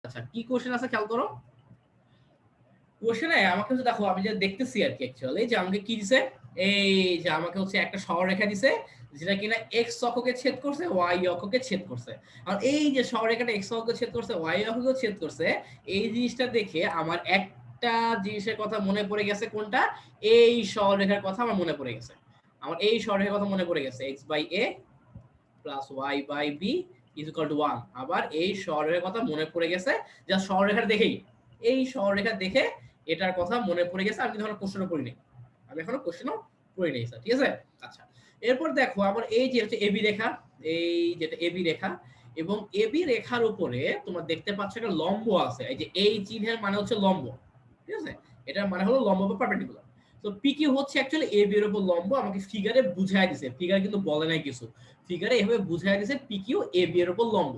আচ্ছা কি কোশ্চেন আছে খেয়াল করো। কোশ্চেনে আমাকে হচ্ছে দেখো আমি যে দেখতেছি আর কি অ্যাকচুয়ালি যে আমাকে কি দিছে, এই যে আমাকে হচ্ছে একটা সরলরেখা দিছে যেটা কিনা এক্স অক্ষকে ছেদ করছে ওয়াই অক্ষকে ছেদ করছে। আর এই যে সরলরেখাটা এক্স অক্ষকে ছেদ করছে ওয়াই অক্ষকে ছেদ করছে, এই জিনিসটা দেখে আমার একটা জিনিসের কথা মনে পড়ে গেছে, কোনটা? এই সরলরেখার কথা আমার মনে পড়ে গেছে। আমার এই সরলরেখার কথা মনে পড়ে গেছে, x by a plus y by b is equal to 1। আবার এই সরলরেখার কথা মনে পড়ে গেছে, যা সরলরেখা দেখেই, এই সরলরেখা দেখে এটার কথা মনে পড়ে গেছে। আমি কিন্তু কোশ্চেনও পড়ি নাই, আমি এখনো কোশ্চেনও পড়ি নাই স্যার, ঠিক আছে। আচ্ছা এরপর দেখো আমার এই যে হচ্ছে এবি রেখা, এই যেটা এবি রেখা, এবং এবি রেখার উপরে তোমার দেখতে পাচ্ছ একটা লম্ব আছে, এই যে এই চিহ্নের মানে হচ্ছে লম্ব, ঠিক আছে, এটার মানে হলো লম্ব বা পারপেন্ডিকুলার। তো পি কিউ হচ্ছে অ্যাকচুয়ালি এবি এর উপর লম্ব, আমাকে ফিগারে বুঝায় দিছে, ফিগার কিন্তু বলে নাই কিছু, ফিগারে এভাবে বুঝায় দিছে পি কিউ এবি এর উপর লম্ব।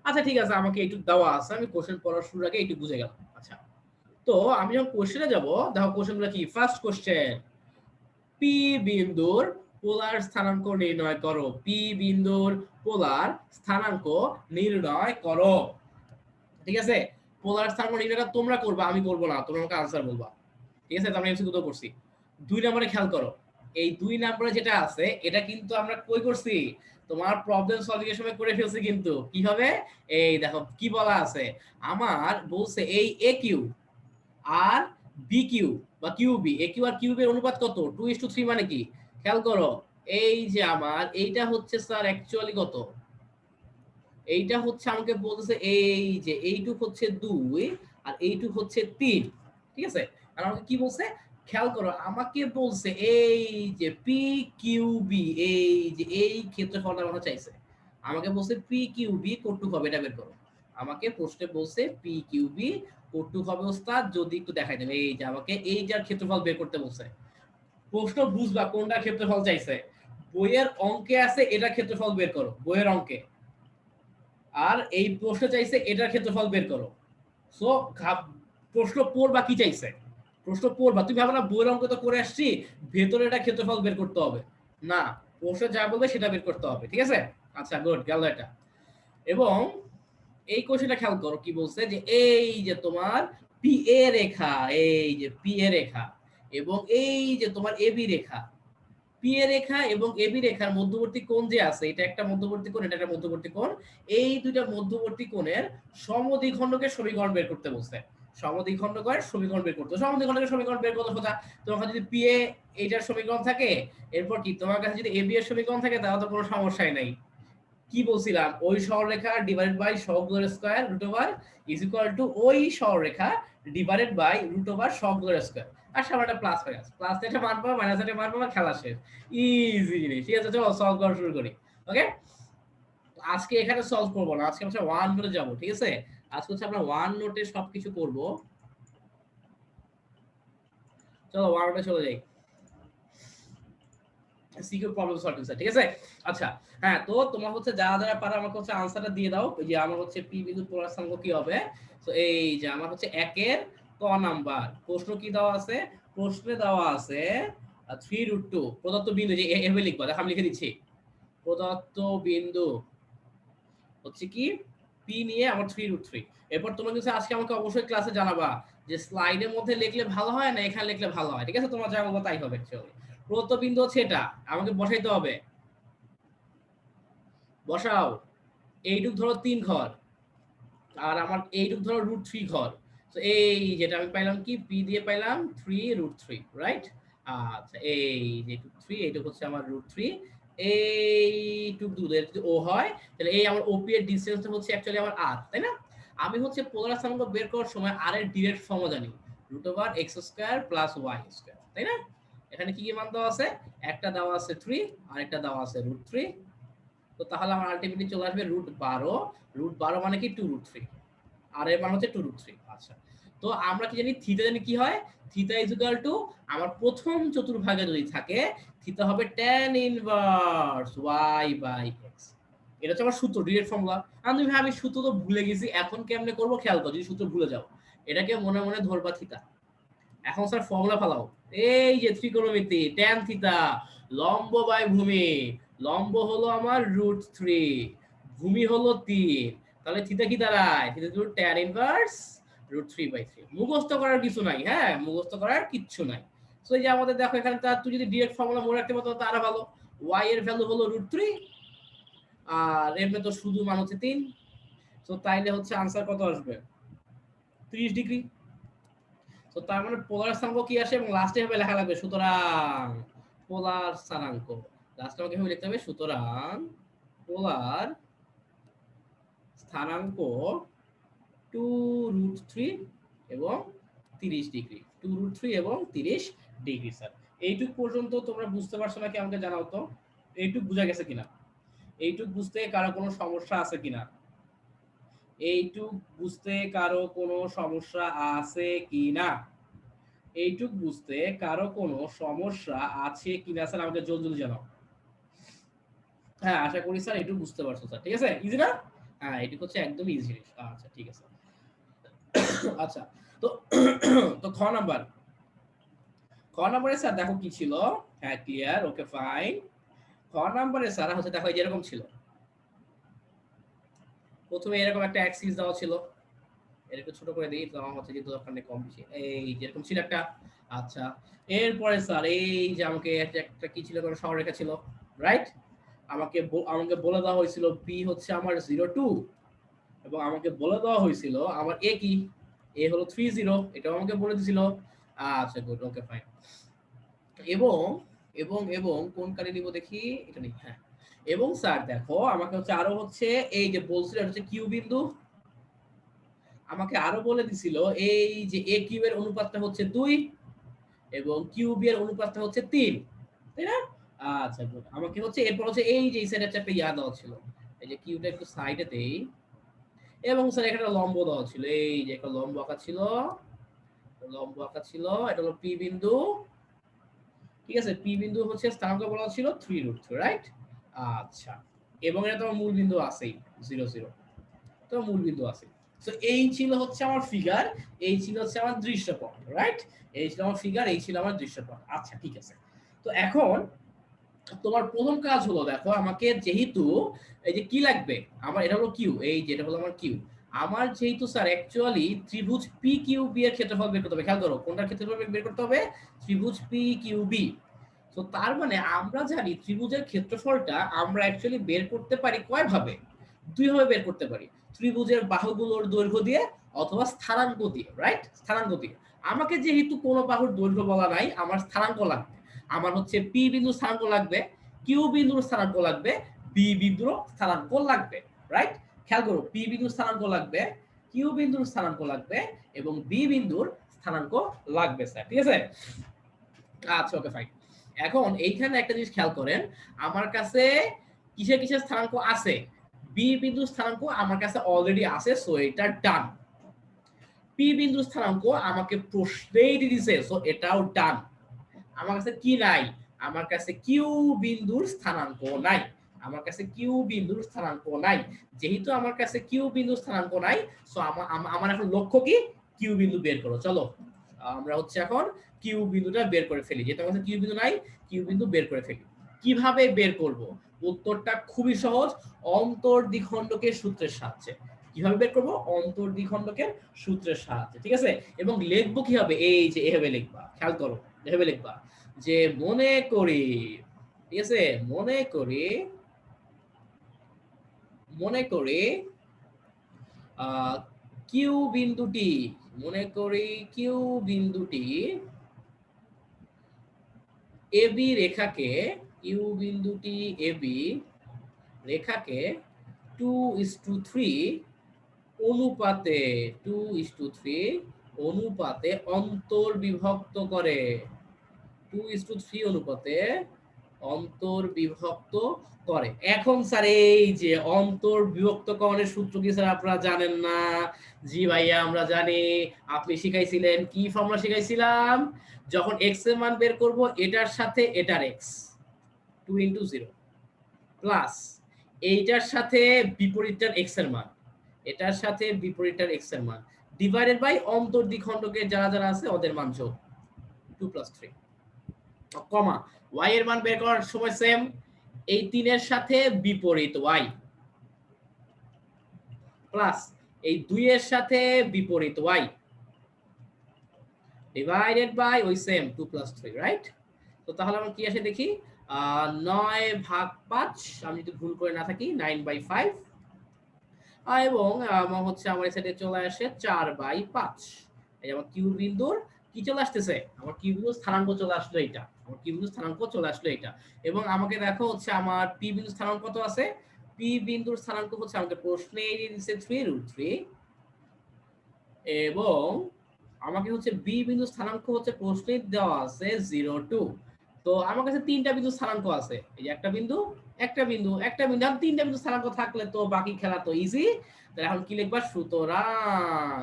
আচ্ছা ঠিক আছে, আমাকে এইটুকু দেওয়া আছে, আমি কোশ্চেন পড়ার শুরুর আগে এইটুকু বুঝে গেলাম। আচ্ছা তো আমি যখন কোশ্চেনে যাব, দেখো কোশ্চেনগুলো কি। ফার্স্ট কোশ্চেন, পি বিন্দুর পোলার স্থানাঙ্ক নির্ণয় করো, পি বিন্দুর পোলার স্থানাঙ্ক নির্ণয় করো, ঠিক আছে। পোলার স্থানাঙ্ক নির্ণয়টা তোমরা করবা, আমি করব না, তোমরা আমাকে আনসার বলবা, ঠিক আছে। তো আমরা এমসিকিউ তো করছি। 2 নম্বরে খেয়াল করো, এই 2 নম্বরে যেটা আছে এটা কিন্তু আমরা কই করছি, তোমার প্রবলেম সলভিং এর সময় করে ফেলছি। কিন্তু কি হবে, এই দেখো কি বলা আছে, আমার বলছে এই এ কিউ আর বি কিউ বা কিউবি, এ কিউ আর কিউবি এর অনুপাত কত, 2:3 মানে কি, খেয়াল করো। এই যে আমার এইটা হচ্ছে স্যার অ্যাকচুয়ালি কত, এইটা হচ্ছে আমাকে বলতেছে এই যে এইটুক হচ্ছে 2 আর এইটুক হচ্ছে 3, ঠিক আছে। আর আমাকে কি বলছে, খেয়াল করো, আমাকে বলছে এই যে পি কিউ বি, এই যে এই ক্ষেত্রফলটা আমার চাইছে, আমাকে বলছে পি কিউ বি কতটুক হবে এটা বের করো। আমাকে প্রশ্নে বলছে পি কিউ বি কতটুক হবে ওস্তাদ, যদি একটু দেখাই দেবে, এই যে আমাকে এইটার ক্ষেত্রফল বের করতে বলছে। প্রশ্ন বুঝবা কোনটা ক্ষেত্রফল চাইছে, বইয়ের অঙ্কে আছে এটা ক্ষেত্রফল বের করো, বইয়ের অঙ্কে। আর এই প্রশ্ন চাইছে এটার ক্ষেত্রফল বের করো। সো প্রশ্ন পড়বা কি চাইছে, প্রশ্ন পড়বা, তুমি ভাবো না বইয়ের অঙ্ক তো করে আসছি, ভেতরে এটা ক্ষেত্রফল বের করতে হবে না, প্রশ্ন যা বলবে সেটা বের করতে হবে, ঠিক আছে। আচ্ছা গুড, গেল এটা। এবং এই কোশ্চেনটা খেয়াল করো কি বলছে, যে এই যে তোমার পি এ রেখা, এই যে পি এ রেখা এবং এই যে তোমার এবি রেখা, পি এ রেখা এবং এবি রেখার মধ্যবর্তী কোণ যে আছে, এটা একটা মধ্যবর্তী কোণ, এটা একটা মধ্যবর্তী কোণ, এই দুইটা মধ্যবর্তী কোণের সমদ্বিখণ্ডকের সমীকরণ বের করতে বলছে। সমদ্বিখণ্ডকের সমীকরণ বের করতে, সমদ্বিখণ্ডকের সমীকরণ বের করতে সোজা। তোমার কাছে যদি পি এ এইটার সমীকরণ থাকে, এরপর কি তোমার কাছে যদি এবি এর সমীকরণ থাকে, তাহলে তো কোনো সমস্যাই নাই। কি বলছিলাম, ওই সরলরেখা ডিভাইডেড বাই সহগুলোর square root over is equal to ওই সরলরেখা ডিভাইডেড বাই রুট ওভার সহগুলোর স্কয়ার। আর সামনে একটা প্লাস মাইনাস, প্লাস একটা মান পাবো, মাইনাস একটা মান পাবো, খেলা শেষ। ইজি জিনিস, ঠিক আছে। চলো সলভ করা শুরু করি। ওকে, আজকে এখানে সলভ করব না, আজকে আমরা ওয়ান নোটে যাব, ঠিক আছে। আজকে হচ্ছে আমরা ওয়ান নোটে সবকিছু করব। চলো ওয়ান নোটে চলে যাই, সিকিউ প্রবলেম সলভিং, ঠিক আছে। আচ্ছা হ্যাঁ, তো তোমার হচ্ছে যারা যারা পারো আমাকে হচ্ছে আনসারটা দিয়ে দাও, যে আমার হচ্ছে পি বিন্দু পোলার স্থানাঙ্ক কি হবে। তো এই যে আমার হচ্ছে একের ক নাম্বার প্রশ্ন কি দেওয়া আছে, প্রশ্নে দেওয়া আছে 3√2 প্রদত্ত বিন্দু, যে এভাবে লিখবা, দেখো আমি লিখে দিচ্ছি। প্রদত্ত বিন্দু হচ্ছে কি পি নিয়ে আমার 3√3। এরপর তোমরা কিন্তু আজকে আমাকে অবশ্যই ক্লাসে জানাবা যে স্লাইডের মধ্যে লিখলে ভালো হয় না এখানে লিখলে ভালো হয়, ঠিক আছে। তোমরা যা বলবো তাই হবে অ্যাকচুয়ালি। প্রদত্ত বিন্দু হচ্ছে এটা, আমাকে বসাইতে হবে, বসাও। এইটুক ধরো 3 ঘর, আর আমার এইটুক ধরো √3 ঘর। তো এই যেটা আমি পাইলাম কি, পি দিয়ে পাইলাম 3√3, রাইট। আচ্ছা এই যে 3, এইটুক হচ্ছে আমার √3, এইটুক দূরের যদি ও হয়, তাহলে এই আমার ওপি এর ডিসটেন্সটা হচ্ছে অ্যাকচুয়ালি আমার আর, তাই না। আমি হচ্ছে পোলার স্থানাঙ্ক বের করার সময় আর এর ডিরেক্ট ফর্মুলা জানি, √x² + y², তাই না। এখানে কি কি মান দেওয়া আছে, একটা দেওয়া আছে 3 আর একটা দেওয়া আছে √3। তো তাহলে আমার আলটিমেটলি চলে আসবে √12, √12 মানে কি 2√3, আর এর মান হচ্ছে 2√3। আচ্ছা তো আমরা কি জানি, থিটা জানি কি হয়, থিটা ইজ ইকুয়াল টু আমার প্রথম চতুর্ভাগে যদি থাকে, থিটা হবে tan ইনভার্স y/x। এটা হচ্ছে আমার সূত্র, ডিরেক্ট ফর্মুলা। আমি ভাই আমি সূত্র তো ভুলে গেছি, এখন কেমনে করব খেয়াল করো, যদি সূত্র ভুলে যাও এটাকে মনে মনে ধরবা থিটা। এখন স্যার ফর্মুলা ফেলাও, এই যে ত্রিকোণমিতি tan থিটা, লম্ব বাই ভূমি, লম্ব হলো আমার √3, ভূমি হলো 3, তাহলে থিটা কি দাঁড়ায়? থিটা হলো tan ইনভার্স √3/3। মুখস্থ করার কিছু নাই, হ্যাঁ মুখস্থ করার কিচ্ছু নাই। সো এই যে আমাদের দেখো এখানে তুই যদি ডিরেক্ট ফর্মুলা মনে রাখতে পারতো তাহলে ভালো। y এর ভ্যালু হলো √3 আর এর তো শুধু মান হচ্ছে 3। সো তাইলে হচ্ছে आंसर কত আসবে? 30 ডিগ্রি। তো তার মানে পোলার স্থানাঙ্ক কি আসে এবং লাস্টে হবে লেখা লাগবে সুতরাং পোলার স্থানাঙ্ক। লাস্টে আমাকে এভাবে লিখতে হবে সুতরাং পোলার স্থানাঙ্ক 2√3 এবং 30 ডিগ্রি। 2√3 এবং 30 ডিগ্রি স্যার। এইটুক পর্যন্ত তোমরা বুঝতে পারছো নাকি আমাকে জানাও তো। এইটুক বুঝা গেছে কিনা? এইটুক বুঝতে কারো কোনো সমস্যা আছে কিনা? এইটুক বুঝতে কারো কোনো সমস্যা আছে কিনা? এইটুক বুঝতে কারো কোনো সমস্যা আছে কিনা স্যার আমাকে জলদি জানাও। হ্যাঁ আশা করি স্যার এইটুক বুঝতে পারছো স্যার। ঠিক আছে? ইজি না? হ্যাঁ এইটুক হচ্ছে একদম ইজি জিনিস। আচ্ছা ঠিক আছে। আচ্ছা তো তো খ নাম্বার স্যার দেখো কি ছিল। হ্যাঁ ক্লিয়ার, ওকে ফাইন। খ নাম্বারে স্যার হচ্ছে দেখো যেরকম ছিল, প্রথমে এরকম একটা অ্যাক্সিস দেওয়া ছিল, এর একটু ছোট করে দিই তো আমার হচ্ছে যে দরকার নেই কম বেশি, এই যেরকম ছিল একটা। আচ্ছা এরপরে স্যার এই যে আমাকে একটা কি ছিল কোনো সরলরেখা ছিল, রাইট? আমাকে বলে দেওয়া হয়েছিল পি হচ্ছে আমার 0 2 এবং আমাকে বলে দেওয়া হয়েছিল আমার এ কি, এ হলো 30, এটাও আমাকে বলে দিছিল। আচ্ছা গুড, ওকে ফাইন। এবং এবং এবং কোন কালি নিব দেখি, এটা নেই, হ্যাঁ। এবং স্যার দেখো আমাকে হচ্ছে আরো হচ্ছে এই যে বলছিল এটা হচ্ছে কিউ বিন্দু, আমাকে আরো বলে দিছিল এই যে এ কিউ এর অনুপাতটা হচ্ছে 2 এবং কিউ বি এর অনুপাতটা হচ্ছে 3, তাই না? আচ্ছা গুড। আমাকে হচ্ছে এরপর হচ্ছে এই যে এই সাইডে একটা ইয়া দেওয়া ছিল, এই যে কিউটা একটু সাইডে দেই, এবং স্যার এখানে লম্ব দেওয়া ছিল, এই যে একটা লম্ব আঁকা ছিল, এটা হলো পি বিন্দু। ঠিক আছে, পি বিন্দু হচ্ছে স্থানাঙ্ক বলা ছিল 3√3, রাইট? আচ্ছা এবং এটা তো মূল বিন্দু আছেই 0 0, তো মূল বিন্দু আছে। তো এই ছিল হচ্ছে আমার ফিগার, এই ছিল হচ্ছে আমার দৃশ্যপট, রাইট? এই ছিল আমার ফিগার, এই ছিল আমার দৃশ্যপট। আচ্ছা ঠিক আছে। তো এখন তোমার প্রথম কাজ হলো দেখো আমাকে যেহেতু এই যে কি লাগবে আমার, এটা হলো কিউ, এই যে এটা হলো আমার কিউ, আমার যেহেতু স্যার অ্যাকচুয়ালি ত্রিভুজ পি কিউ বি এর ক্ষেত্রফল বের করতে হবে। খেয়াল করো কোনটার ক্ষেত্রফল বের করতে হবে? ত্রিভুজ পি কিউ বি। তো তার মানে আমরা জানি ত্রিভুজের ক্ষেত্রফলটা আমরা অ্যাকচুয়ালি বের করতে পারি কয় ভাবে? দুই ভাবে বের করতে পারি, ত্রিভুজের বাহুগুলোর দৈর্ঘ্য দিয়ে অথবা স্থানাঙ্ক দিয়ে, রাইট? স্থানাঙ্ক দিয়ে। আমাকে যেহেতু কোনো বাহুর দৈর্ঘ্য বলা নাই, আমার স্থানাঙ্ক লাগবে। আমার হচ্ছে পি বিন্দুর স্থানাঙ্ক লাগবে, কিউ বিন্দুর স্থানাঙ্ক লাগবে, বি বিন্দুর স্থানাঙ্ক লাগবে, রাইট? খেয়াল করো পি বিন্দুর স্থানাঙ্ক লাগবে, কিউ বিন্দুর স্থানাঙ্ক লাগবে এবং বি বিন্দুর স্থানাঙ্ক লাগবে স্যার। ঠিক আছে? আচ্ছা ওকে ফাইন। এখন এইখানে একটা জিনিস খেয়াল করেন, আমার কাছে কিসের কিসের স্থানাঙ্ক আছে? বি বিন্দুর স্থানাঙ্ক আমার কাছে অলরেডি আছে, সো এটা ডান। পি বিন্দুর স্থানাঙ্ক আমাকে প্রশ্নেই দিয়েছে, সো এটাও ডান। আমার কাছে কি নাই? আমার কাছে কিউ বিন্দুর স্থানাঙ্ক নাই। আমার কাছে কিউ বিন্দুর স্থানাঙ্ক নাই। যেহেতু আমার কাছে কিউ বিন্দুর স্থানাঙ্ক নাই, সো আমার এখন লক্ষ্য কি? কিউ বিন্দু বের করো। চলো আমরা হচ্ছে এখন কিউ বিন্দুটা বের করে ফেলি। যেহেতু আমার কাছে কিউ বিন্দু নাই, কিউ বিন্দু বের করে ফেলি। কিভাবে বের করব? উত্তরটা খুবই সহজ, অন্তর্দ্বিখণ্ডকের সূত্রের সাহায্যে। কিভাবে বের করব? অন্তর্দ্বিখণ্ডকের সূত্রের সাহায্যে। ঠিক আছে? এবং লিখবো কি হবে? এই যে এভাবে লিখবা, খেয়াল করো এভাবে লিখবা যে মনে করি, ঠিক আছে, মনে করি কিউ বিন্দুটি, মনে করি কিউ বিন্দুটি এবি রেখাকে, কিউ বিন্দুটি এবি রেখাকে 2:3 অনুপাতে, 2:3 অনুপাতে অন্তর্বিভক্ত করে, 2:3 অনুপাতে অন্তর্বিভক্ত করে। এখন স্যার এই যে অন্তর্বিভক্তকরণের সূত্র কি স্যার আপনারা জানেন না? জি ভাইয়া আমরা জানি। আপনি শিখাইছিলেন, কি ফর্মুলা শিখাইছিলাম? যখন x এর মান বের করব এটার সাথে এটার x 2 * 0 প্লাস এইটার সাথে বিপরীতটার x এর মান, এটার সাথে বিপরীতটার x এর মান ডিভাইডেড বাই অন্তর্দ্বিখণ্ডকে যারা যারা আছে ওদের মান যোগ 2 + 3 কমা y এর মান বের করার সময় সেম, এই 3 এর সাথে বিপরীত y প্লাস এই 2 এর সাথে বিপরীত y ডিভাইডেড বাই ওই সেম 2 প্লাস 3 রাইট। তো তাহলে আমরা কি আসে দেখি 9 ভাগ 5 আমি যদি ভুল করে না থাকি 9/5 এবং আমার হচ্ছে আমার এই সাইডে চলে আসে 4/5 এই আমার কিউ বিন্দুর কি চলে আসতেছে আমার কিউ বিন্দুর স্থানাঙ্ক চলে আসলো এটা আমার কিউ বিন্দুর স্থানাঙ্ক চলে আসলো এটা এবং আমাকে দেখো হচ্ছে আমার পি বিন্দুর স্থানাঙ্ক কত আছে পি বিন্দুর স্থানাঙ্ক হচ্ছে আমাকে প্রশ্নে দিয়েছে 3√3 এবং আমাকে হচ্ছে বি বিন্দুর স্থানাঙ্ক হচ্ছে প্রশ্নে দেওয়া আছে 0.2 তো আমার কাছে তিনটা বিন্দু স্থানাঙ্ক আছে এই যে একটা বিন্দু একটা বিন্দু একটা বিন্দু আর তিনটা বিন্দু স্থানাঙ্ক থাকলে তো বাকি খেলা তো ইজি। তাহলে এখন কি লিখবা সুতরাং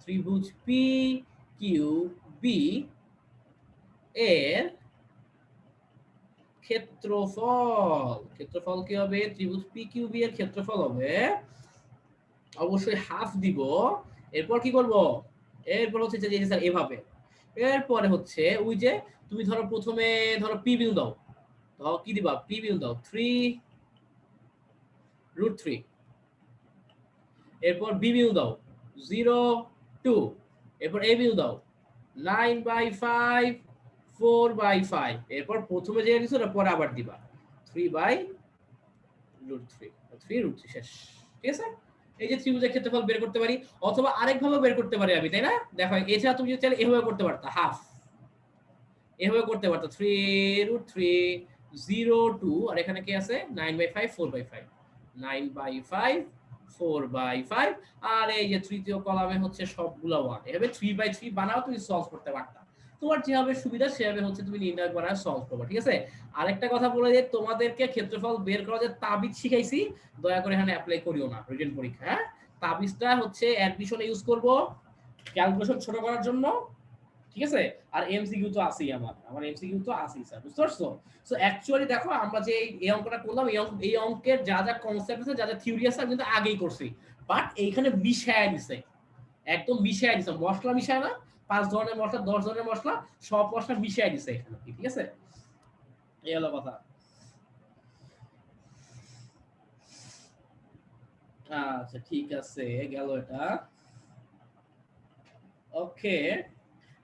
ত্রিভুজ পি কিউ বি এর ক্ষেত্রফল কি হবে ত্রিভুজ পি কিউ বি এর ক্ষেত্রফল হবে অবশ্যই হাফ দিব এরপর কি করব এরপর হচ্ছে যে স্যার এভাবে এরপরে হচ্ছে ওই যে তুমি ধরো প্রথমে ধরো পি বিন্দু দাও দাও কি দিবা পি বিন্দু দাও 3√3 এরপর বি বিন্দু দাও 0.2 এরপর এ বিন্দু দাও 9/5 4/5 এরপর প্রথমে যে দিছো ওটা পরে আবার দিবা 3/√3 শেষ ঠিক আছে। এই যে ত্রিভুজের ক্ষেত্রফল বের করতে পারি অথবা আরেকভাবে বের করতে পারি আমি তাই না দেখো এছাড়া তুমি যদি চাইলে এভাবে করতে পারতা হাফ এভাবে করতে পারতা 3√3 আর এখানে কি আছে 9/5 4/5 9/5 4/5 আর এই যে তৃতীয় কলামে হচ্ছে সবগুলো 1 এভাবে 3/3 বানাও তুমি সলভ করতে পারতা তোমার যেভাবে সুবিধা সেভাবে হচ্ছে তুমি নির্ণয় করা সলভ করবে ঠিক আছে। আরেকটা কথা বলে যে তোমাদেরকে ক্ষেত্রফল বের করা যে তাবিজ শিখাইছি দয়া করে এখানে অ্যাপ্লাই করিও না রিটেন পরীক্ষা হ্যাঁ তাবিজটা হচ্ছে অ্যাডমিশনে ইউজ করব ক্যালকুলেশন ছোট করার জন্য ঠিক আছে আর এমসিকিউ তো আছেই আমার এমসিকিউ তো আছেই স্যার বুঝতে পারছো। সো অ্যাকচুয়ালি দেখো আমরা যে এই অঙ্কটা করলাম এই অঙ্কের যা যা কনসেপ্ট আছে যা যা থিওরি আছে আমি কিন্তু আগেই করছি বাট এইখানে মিশায়া দিছে একদম মিশায়া দিছে মশলা মিশায় না 5 ধরনের মশলা 10 ধরনের মশলা সব মশলা মিশায়া দিছে এখানে ঠিক আছে এই হলো কথা। আচ্ছা ঠিক আছে গেল এটা ওকে।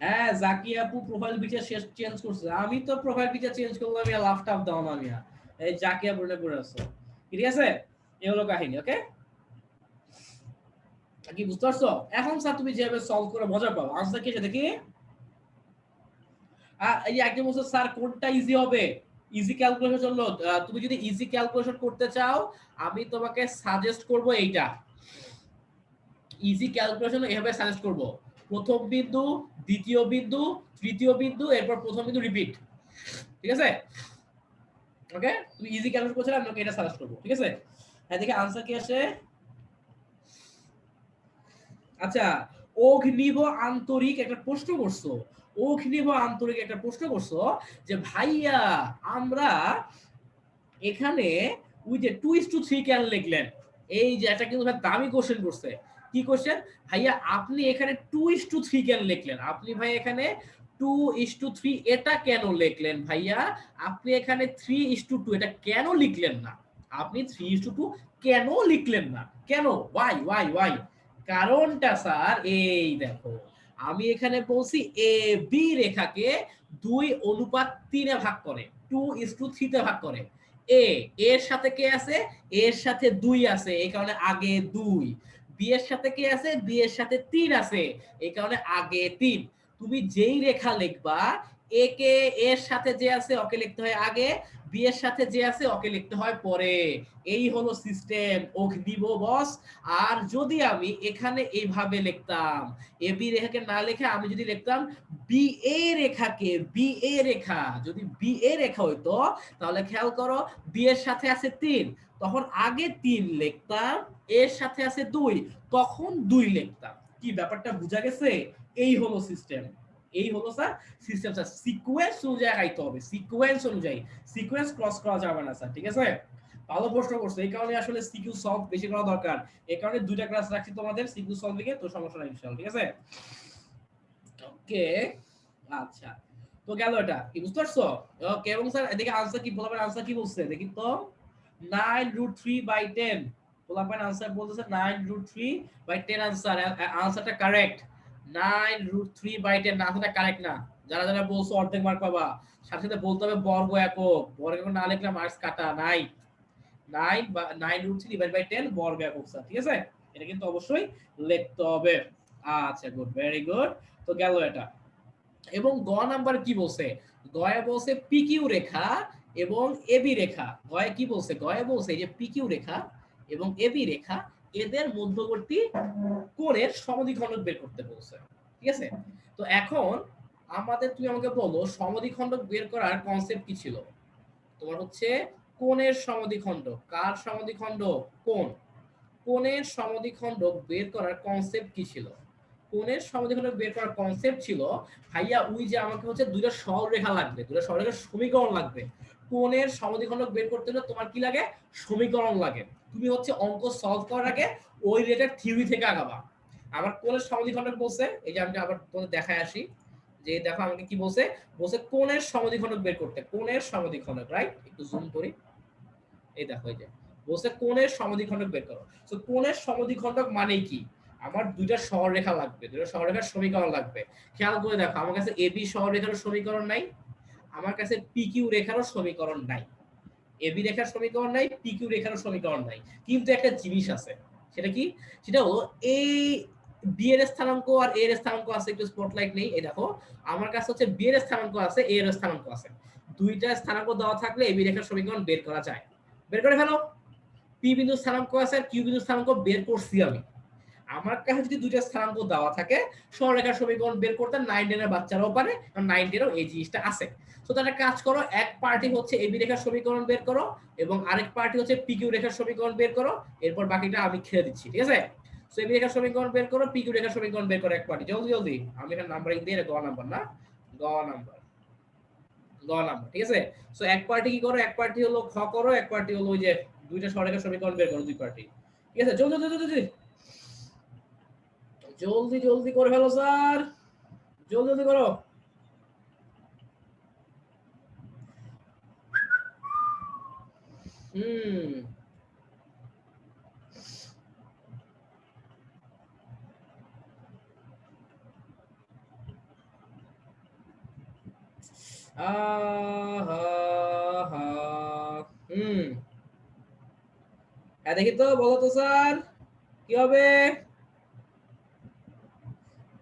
হ্যাঁ জাকি আপু প্রোফাইল পিকচার শেষ চেঞ্জ করছে আমি তো প্রোফাইল পিকচার চেঞ্জ করলাম ইয়া লাফ টাফ দাও না মিয়া এই জাকি আপু নে পড়ে আছো ঠিক আছে এই হলো কাহিনী ওকে কি বুঝতে পারছো এখন স্যার তুমি যেভাবে সলভ করে মজা পাও আনসার কি এটা দেখি এই যে একজন বলছে স্যার কোনটা ইজি হবে ইজি ক্যালকুলেশন চললো তুমি যদি ইজি ক্যালকুলেশন করতে চাও আমি তোমাকে সাজেস্ট করব এইটা ইজি ক্যালকুলেশন এভাবে সাজেস্ট করব প্রথম বিন্দু দ্বিতীয় বিন্দু তৃতীয় বিন্দু এরপর প্রথম বিন্দু রিপিট ঠিক আছে ওকে তুমি ইজি ক্যালকুলেট করছিলে আমি ওকে এটা সাজেস্ট করব ঠিক আছে। হ্যাঁ দেখি आंसर কি আসে আচ্ছা অগ্নিভ আন্তরিক একটা প্রশ্ন করছো অগ্নিভ আন্তরিক একটা প্রশ্ন করছো যে ভাইয়া আমরা এখানে ওই যে 2:3 কেন লিখলেন এই যে এটা কিন্তু দামি কোশ্চেন করছে কি কোশ্চেন ভাইয়া আপনি এখানে 2:3 কেন লিখলেন আপনি ভাই এখানে 2:3 এটা কেন লিখলেন ভাইয়া আপনি এখানে 3:2 এটা কেন লিখলেন না আপনি 3:2 কেন লিখলেন না কেন ওয়াই কারণটা স্যার এই দেখো আমি এখানে বলছি এ বি রেখাকে 2:3 এ ভাগ করে 2:3 তে ভাগ করে এ এর সাথে কে আছে এর সাথে 2 আছে এই কারণে আগে 2 বি এর সাথে কে আছে বি এর সাথে 3 আছে এই কারণে আগে 3 তুমি যেই রেখা লিখবা এ কে এর সাথে যে আছে ওকে লিখতে হয় আগে বি এর সাথে যে আছে ওকে লিখতে হয় পরে এই হলো সিস্টেম ওকে দিব বস। আর যদি আমি এখানে এইভাবে লিখতাম এ বি রেখাকে না লিখে আমি যদি লিখতাম বি এ রেখাকে বি এ রেখা যদি বি এ রেখা হইতো তাহলে খেয়াল করো বি এর সাথে আছে 3 তখন আগে 3 লিখতাম এর সাথে আছে 2 তখন 2 লিখতাম কি ব্যাপারটা বুঝা গেছে এই হলো সিস্টেম এই হলো স্যার সিস্টেম স্যার সিকোয়েন্স অনুযায়ী আগাইতে হবে সিকোয়েন্স অনুযায়ী সিকোয়েন্স ক্রস করা যাবে না স্যার ঠিক আছে। ভালো প্রশ্ন করছো এই কারণে আসলে সিকিউ সলভ বেশি করা দরকার এই কারণে দুইটা ক্লাস রাখছি তোমাদের সিকিউ সলভিং এ তো সমস্যা নাই ইনশাআল্লাহ ঠিক আছে ওকে। আচ্ছা তো গেল এটা কি বুঝতে পারছো ওকে এবং স্যার এদিকে आंसर কি বলবেন आंसर কি বলছে দেখি তো 9√3/10 পোলাপাইন আনসার বলতেছে 9√3/10 আনসার। আনসারটা কারেক্ট। 9√3/10 না, আনসারটা কারেক্ট না। যারা যারা বলছো অর্ধেক মার্ক পাবা। সাথে সাথে বলতে হবে বর্গ একক। বর্গ একক না লিখলে মার্কস কাটা নাই। 9/10 বর্গ একক স্যার, ঠিক আছে? এটা কিন্তু অবশ্যই লিখতে হবে। আচ্ছা গুড, ভেরি গুড। তো গেল এটা। এবং গ নাম্বার কি বলছে? গয়ে বলছে পিকিউ রেখা এবং এবি রেখা। গয়ে কি বলছে? গয়ে বলছে যে পিকিউ রেখা এবং এবি রেখা এদের মধ্যবর্তী কোণের সমদ্বিখণ্ডক বের করতে বলছে, ঠিক আছে? তো এখন তুমি আমাকে বলো সমদ্বিখণ্ডক বের করার কনসেপ্ট কি ছিল? তোমার হচ্ছে কোণের সমদ্বিখণ্ডক। কার সমদ্বিখণ্ডক? কোণের সমদ্বিখণ্ডক বের করার কনসেপ্ট কি ছিল? কোণের সমদ্বিখণ্ডক বের করার কনসেপ্ট ছিল ভাইয়া ওই যে আমাকে হচ্ছে দুইটা সরলরেখা লাগবে, দুইটা সরলরেখার সমীকরণ লাগবে। কোণের সমদ্বিখণ্ডক বের করতে হলে তোমার কি লাগে? সমীকরণ লাগে। তুমি হচ্ছে অঙ্ক সলভ করার আগে ওই রিলেটেড থিওরি থেকে আগাবা। আবার কোণের সমদ্বিখণ্ডক বলছে, এই যে আমি আবার তোমাদের দেখায় আসি যে দেখো আমাকে কি বলছে? বলছে কোণের সমদ্বিখণ্ডক বের করতে। কোণের সমদ্বিখণ্ডক, রাইট? একটু জুম করি। এই দেখো, এই যে বলছে কোণের সমদ্বিখণ্ডক বের করো। সো কোণের সমদ্বিখণ্ডক মানে কি? আমার দুইটা সরলরেখা লাগবে, দুইটা সরলরেখার সমীকরণ লাগবে। খেয়াল করে দেখো, আমার কাছে এবি সরলরেখার সমীকরণ নাই, আমার কাছে পিকিউ রেখারও সমীকরণ নাই। এবি রেখার সমীকরণ নাই, পিকিউ রেখারও সমীকরণ নাই, কিন্তু একটা জিনিস আছে। সেটা কি? সেটা হলো এই বি এর স্থানাঙ্ক আর এ এর স্থানাঙ্ক আছে। একটু স্পটলাইট নেই। এই দেখো আমার কাছে হচ্ছে বি এর স্থানাঙ্ক আছে, এ এর স্থানাঙ্ক আছে। দুইটা স্থানাঙ্ক দেওয়া থাকলে এবি রেখার সমীকরণ বের করা যায়। বের করে ফেলো। পি বিন্দু স্থানাঙ্ক আছে আর কিউ বিন্দু স্থানাঙ্ক বের করছি আমি। আমার কাছে যদি দুইটা স্থানাঙ্ক দেওয়া থাকে, সরলরেখার সমীকরণ বের করতে 9 10 এর বাচ্চারাও পারে, কারণ 9 10 এও এই জিনিসটা আছে। সো তাহলে কাজ করো, এক পার্টি হচ্ছে এবি রেখার সমীকরণ বের করো এবং আরেক পার্টি হচ্ছে পিকিউ রেখার সমীকরণ বের করো। এরপর বাকিটা আমি খেয়ে দিচ্ছি, ঠিক আছে? সো এবি রেখার সমীকরণ বের করো, পিকিউ রেখার সমীকরণ বের করো এক পার্টি। জলদি জলদি, আমি এখানে নাম্বারিং দিয়ে গ নাম্বার না, গ নাম্বার, গ নাম্বার, ঠিক আছে? সো এক পার্টি কি করো? এক পার্টি হলো খ করো, এক পার্টি হলো ওই যে দুইটা সরলরেখার সমীকরণ বের করো, দুই পার্টি, ঠিক আছে? জলদি জলদি জলদি জলদি জলদি করে ফেলো স্যার, জলদি জলদি করো। হুম, হুম, হ্যাঁ দেখি তো, বলো তো স্যার কি হবে?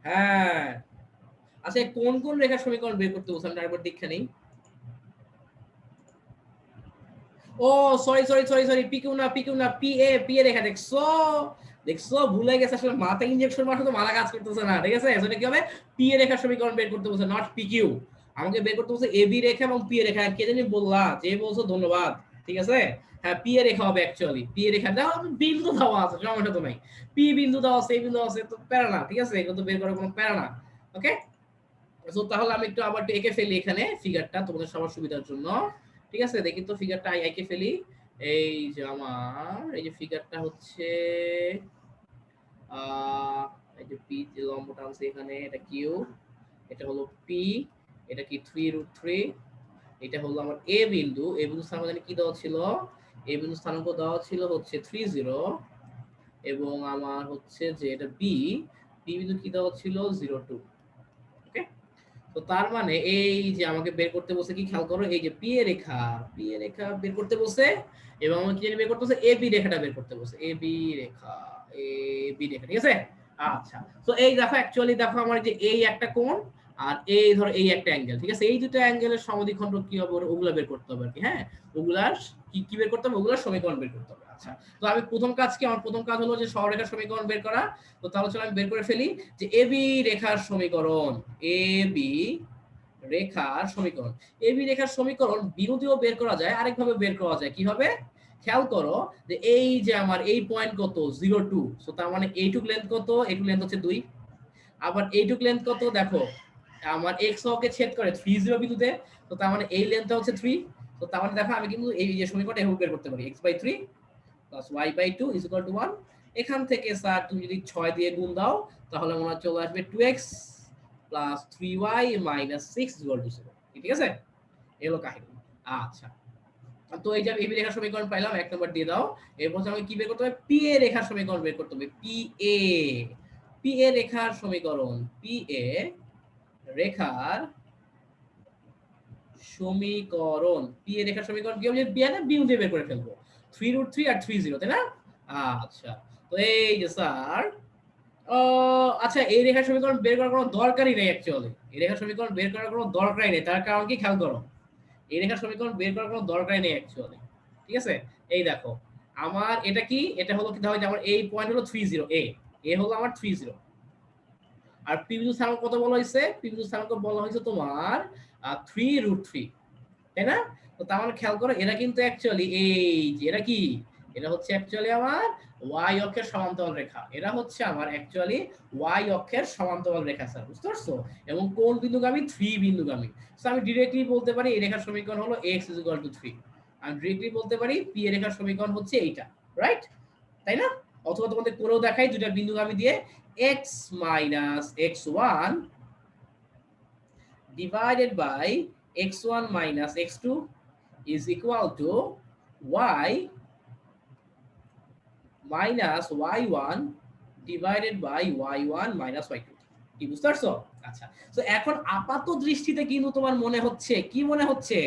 হ্যাঁ, আচ্ছা কোন কোন রেখার সমীকরণ বের করতে বলছেন আরেকবার দীক্ষা নেই। ও sorry sorry sorry sorry, PQ না, পিকিউ না, পি এ, পি এ রেখা। দেখছো, দেখছো ভুলে গেছে, আসলে মাথা ইনজেকশন মারতে তো মাথা কাজ করতেছে না, ঠিক আছে? সেটা কি হবে? পি এ রেখার সমীকরণ বের করতে বলছে, নট পিকিউ। আমাকে বের করতে বলছে এবি রেখা এবং পি এ রেখা। কে জানি বললা, যে বলছো ধন্যবাদ, ঠিক আছে? হ্যাঁ পি এ রেখা হবে অ্যাকচুয়ালি। পি এ রেখা দাও, বিন্দু দেওয়া আছে, সমস্যা তো নাই। পি বিন্দু দেওয়া আছে, এই বিন্দু আছে, তো প্যারা না, ঠিক আছে? এগুলো তো বের করার কোনো প্যারা না। ওকে, সো তাহলে আমি একটু আবার একটু এঁকে ফেলি এখানে ফিগারটা তোমাদের সবার সুবিধার জন্য, ঠিক আছে? দেখি তো ফিগারটা এঁকে ফেলি। এই যে আমার এই যে ফিগারটা হচ্ছে আহ এই যে পি যে লম্ব টানছে এখানে, এটা কিউ, এটা হলো পি, এটা কি 3√3, এটা হলো আমার এ বিন্দু। এ বিন্দু স্থানাঙ্ক জানি কি দেওয়া ছিল? এ বিন্দু স্থানাঙ্ক দেওয়া ছিল হচ্ছে 30, এবং আমার হচ্ছে যে এটা বি, বি বিন্দু কি দেওয়া ছিল? 02। ওকে, তো তার মানে এই যে আমাকে বের করতে বলছে কি, খেয়াল করো, এই যে P A Rekha, P A রেখা বের করতে বলছে, এবং আমাকে কি বের করতে বলছে? এ বি রেখাটা বের করতে বলছে, A B Rekha, A B রেখা, ঠিক আছে? আচ্ছা, তো এই দেখো অ্যাকচুয়ালি দেখো আমার যে এই একটা কোণ আর এই ধরো এই একটা অ্যাঙ্গেল, ঠিক আছে? এই দুটো অ্যাঙ্গেলের সমদ্বিখণ্ডক কি হবে ওগুলা বের করতে হবে আর কি। হ্যাঁ, ওগুলার কি কি বের করতে হবে? ওগুলার সমীকরণ বের করতে হবে। আচ্ছা, তো আমি প্রথম কাজ কি? আমার প্রথম কাজ হলো যে সরলরেখার সমীকরণ বের করা। তো তাহলে চলো আমি বের করে ফেলি যে এ বি রেখার সমীকরণ, এ বি রেখার সমীকরণ। এবি রেখার সমীকরণ বিরোধীও বের করা যায়, আরেকভাবে বের করা যায়। কিভাবে? খেয়াল করো যে এই যে আমার এই পয়েন্ট কত? 02। সো তার মানে এইটুক লেন্থ কত? এইটুক লেন্থ হচ্ছে 2। আবার এইটুক লেন্থ কত? দেখো আমার এক্স অক্ষকে ছেদ করে 30 বিন্দুতে, তো তার মানে এই লেন্থটা হচ্ছে 3। তো তার মানে দেখো আমি কিন্তু এই যে সমীকরণটা এভাবে বের করতে পারি, x/3 + y/2 = 1। এখান থেকে স্যার তুমি যদি 6 দিয়ে গুণ দাও তাহলে মনে হয় চলে আসবে 2x + 3y - 6 = 0। ঠিক আছে? এলো কাহিনী। আচ্ছা, তো এই যে এবি রেখার সমীকরণ পাইলাম, 1 নম্বর দিয়ে দাও। এরপর আমাকে কি বের করতে হবে? পি এ রেখার সমীকরণ বের করতে হবে। পি এ রেখার সমীকরণ, পি এ রেখার সমীকরণ, পি এ রেখার সমীকরণ কি হবে? বি না বিউ দিয়ে বের করে ফেলবো। 3√3 আর 30, তাই না? আচ্ছা, তো এই যে স্যার, আচ্ছা, এই রেখার সমীকরণ বের করার কোনো দরকারই নেই অ্যাকচুয়ালি। এই রেখার সমীকরণ বের করার কোনো দরকারই নেই। তার কারণ কি খেয়াল করো। এই রেখার সমীকরণ বের করার কোনো দরকারই নেই অ্যাকচুয়ালি। ঠিক আছে? এই দেখো, আমার এটা কি? এটা হলো কি, ধরো যে আমার এই পয়েন্ট হলো 30, এ হলো আমার 30। আর পি বিন্দু স্থানাঙ্ক কত বলা হয়েছে? পি বিন্দু স্থানাঙ্ক বলা হয়েছে তোমার 3√3, তাই না? তো তার মানে খেয়াল করো, এরা কিন্তু অ্যাকচুয়ালি এই যে এরা কি, এরা হচ্ছে অ্যাকচুয়ালি আমার ওয়াই অক্ষের সমান্তরাল রেখা। এরা হচ্ছে আমার অ্যাকচুয়ালি ওয়াই অক্ষের সমান্তরাল রেখা স্যার, বুঝতে পারছো? এবং কোন বিন্দুগামী? 3 বিন্দুগামী। সো আমি ডিরেক্টলি বলতে পারি এই রেখার সমীকরণ হলো x = 3। আমি ডিরেক্টলি বলতে পারি পি এর রেখার সমীকরণ হচ্ছে এইটা, রাইট? তাই না? অথবা তোমাদের করেও দেখাই দুইটা বিন্দুগামী দিয়ে, x - x1 divided by x1 minus x2 is equal to y minus y1 divided by y1 minus y2। কি বুঝতে পারছো? আচ্ছা, তো এখন আপাত দৃষ্টিতে কিন্তু তোমার মনে হচ্ছে, কি মনে হচ্ছে?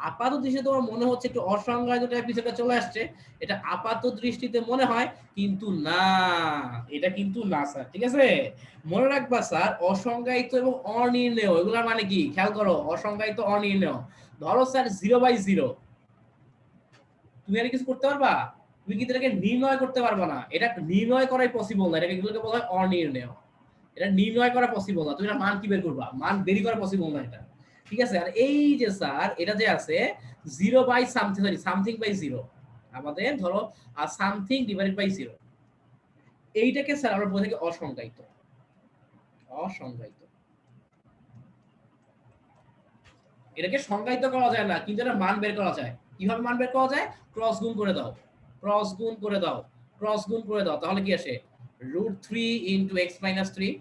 আপাত দৃষ্টিতে তোমার মনে হচ্ছে একটু অসংজ্ঞায়িত টাইপ বিষয়টা চলে আসছে। এটা আপাত দৃষ্টিতে মনে হয়, কিন্তু না, এটা কিন্তু না স্যার। ঠিক আছে, মনে রাখবা স্যার, অসংজ্ঞায়িত এবং অনির্ণেয় এগুলোর মানে কি খেয়াল করো। অসংজ্ঞায়িত, অনির্ণেয়। ধরো স্যার 0/0, তুমি আর কিছু করতে পারবা? তুমি কিন্তু এটাকে নির্ণয় করতে পারবা না। এটা নির্ণয় করাই পসিবল না। এটাকে এগুলোকে বলা হয় অনির্ণেয়। এটা নির্ণয় করা পসিবল না। তুমি এটা মান কি বের করবা? মান বেরি করা পসিবল না এটা। ঠিক আছে? আর এই যে স্যার, এটা যে আছে 0 by something, sorry something by 0, আমাদের ধরো সামথিং ডিভাইডেড বাই 0, এইটাকে স্যার আমরা বলে থাকি অসংজ্ঞায়িত। অসংজ্ঞায়িত, এটাকে সংজ্ঞায়িত করা যায় না, কিন্তু এটা মান বের করা যায়। কিভাবে মান বের করা যায়? ক্রস গুণ করে দাও, ক্রস গুণ করে দাও, ক্রস গুণ করে দাও, তাহলে কি আসে? √3 * x - 3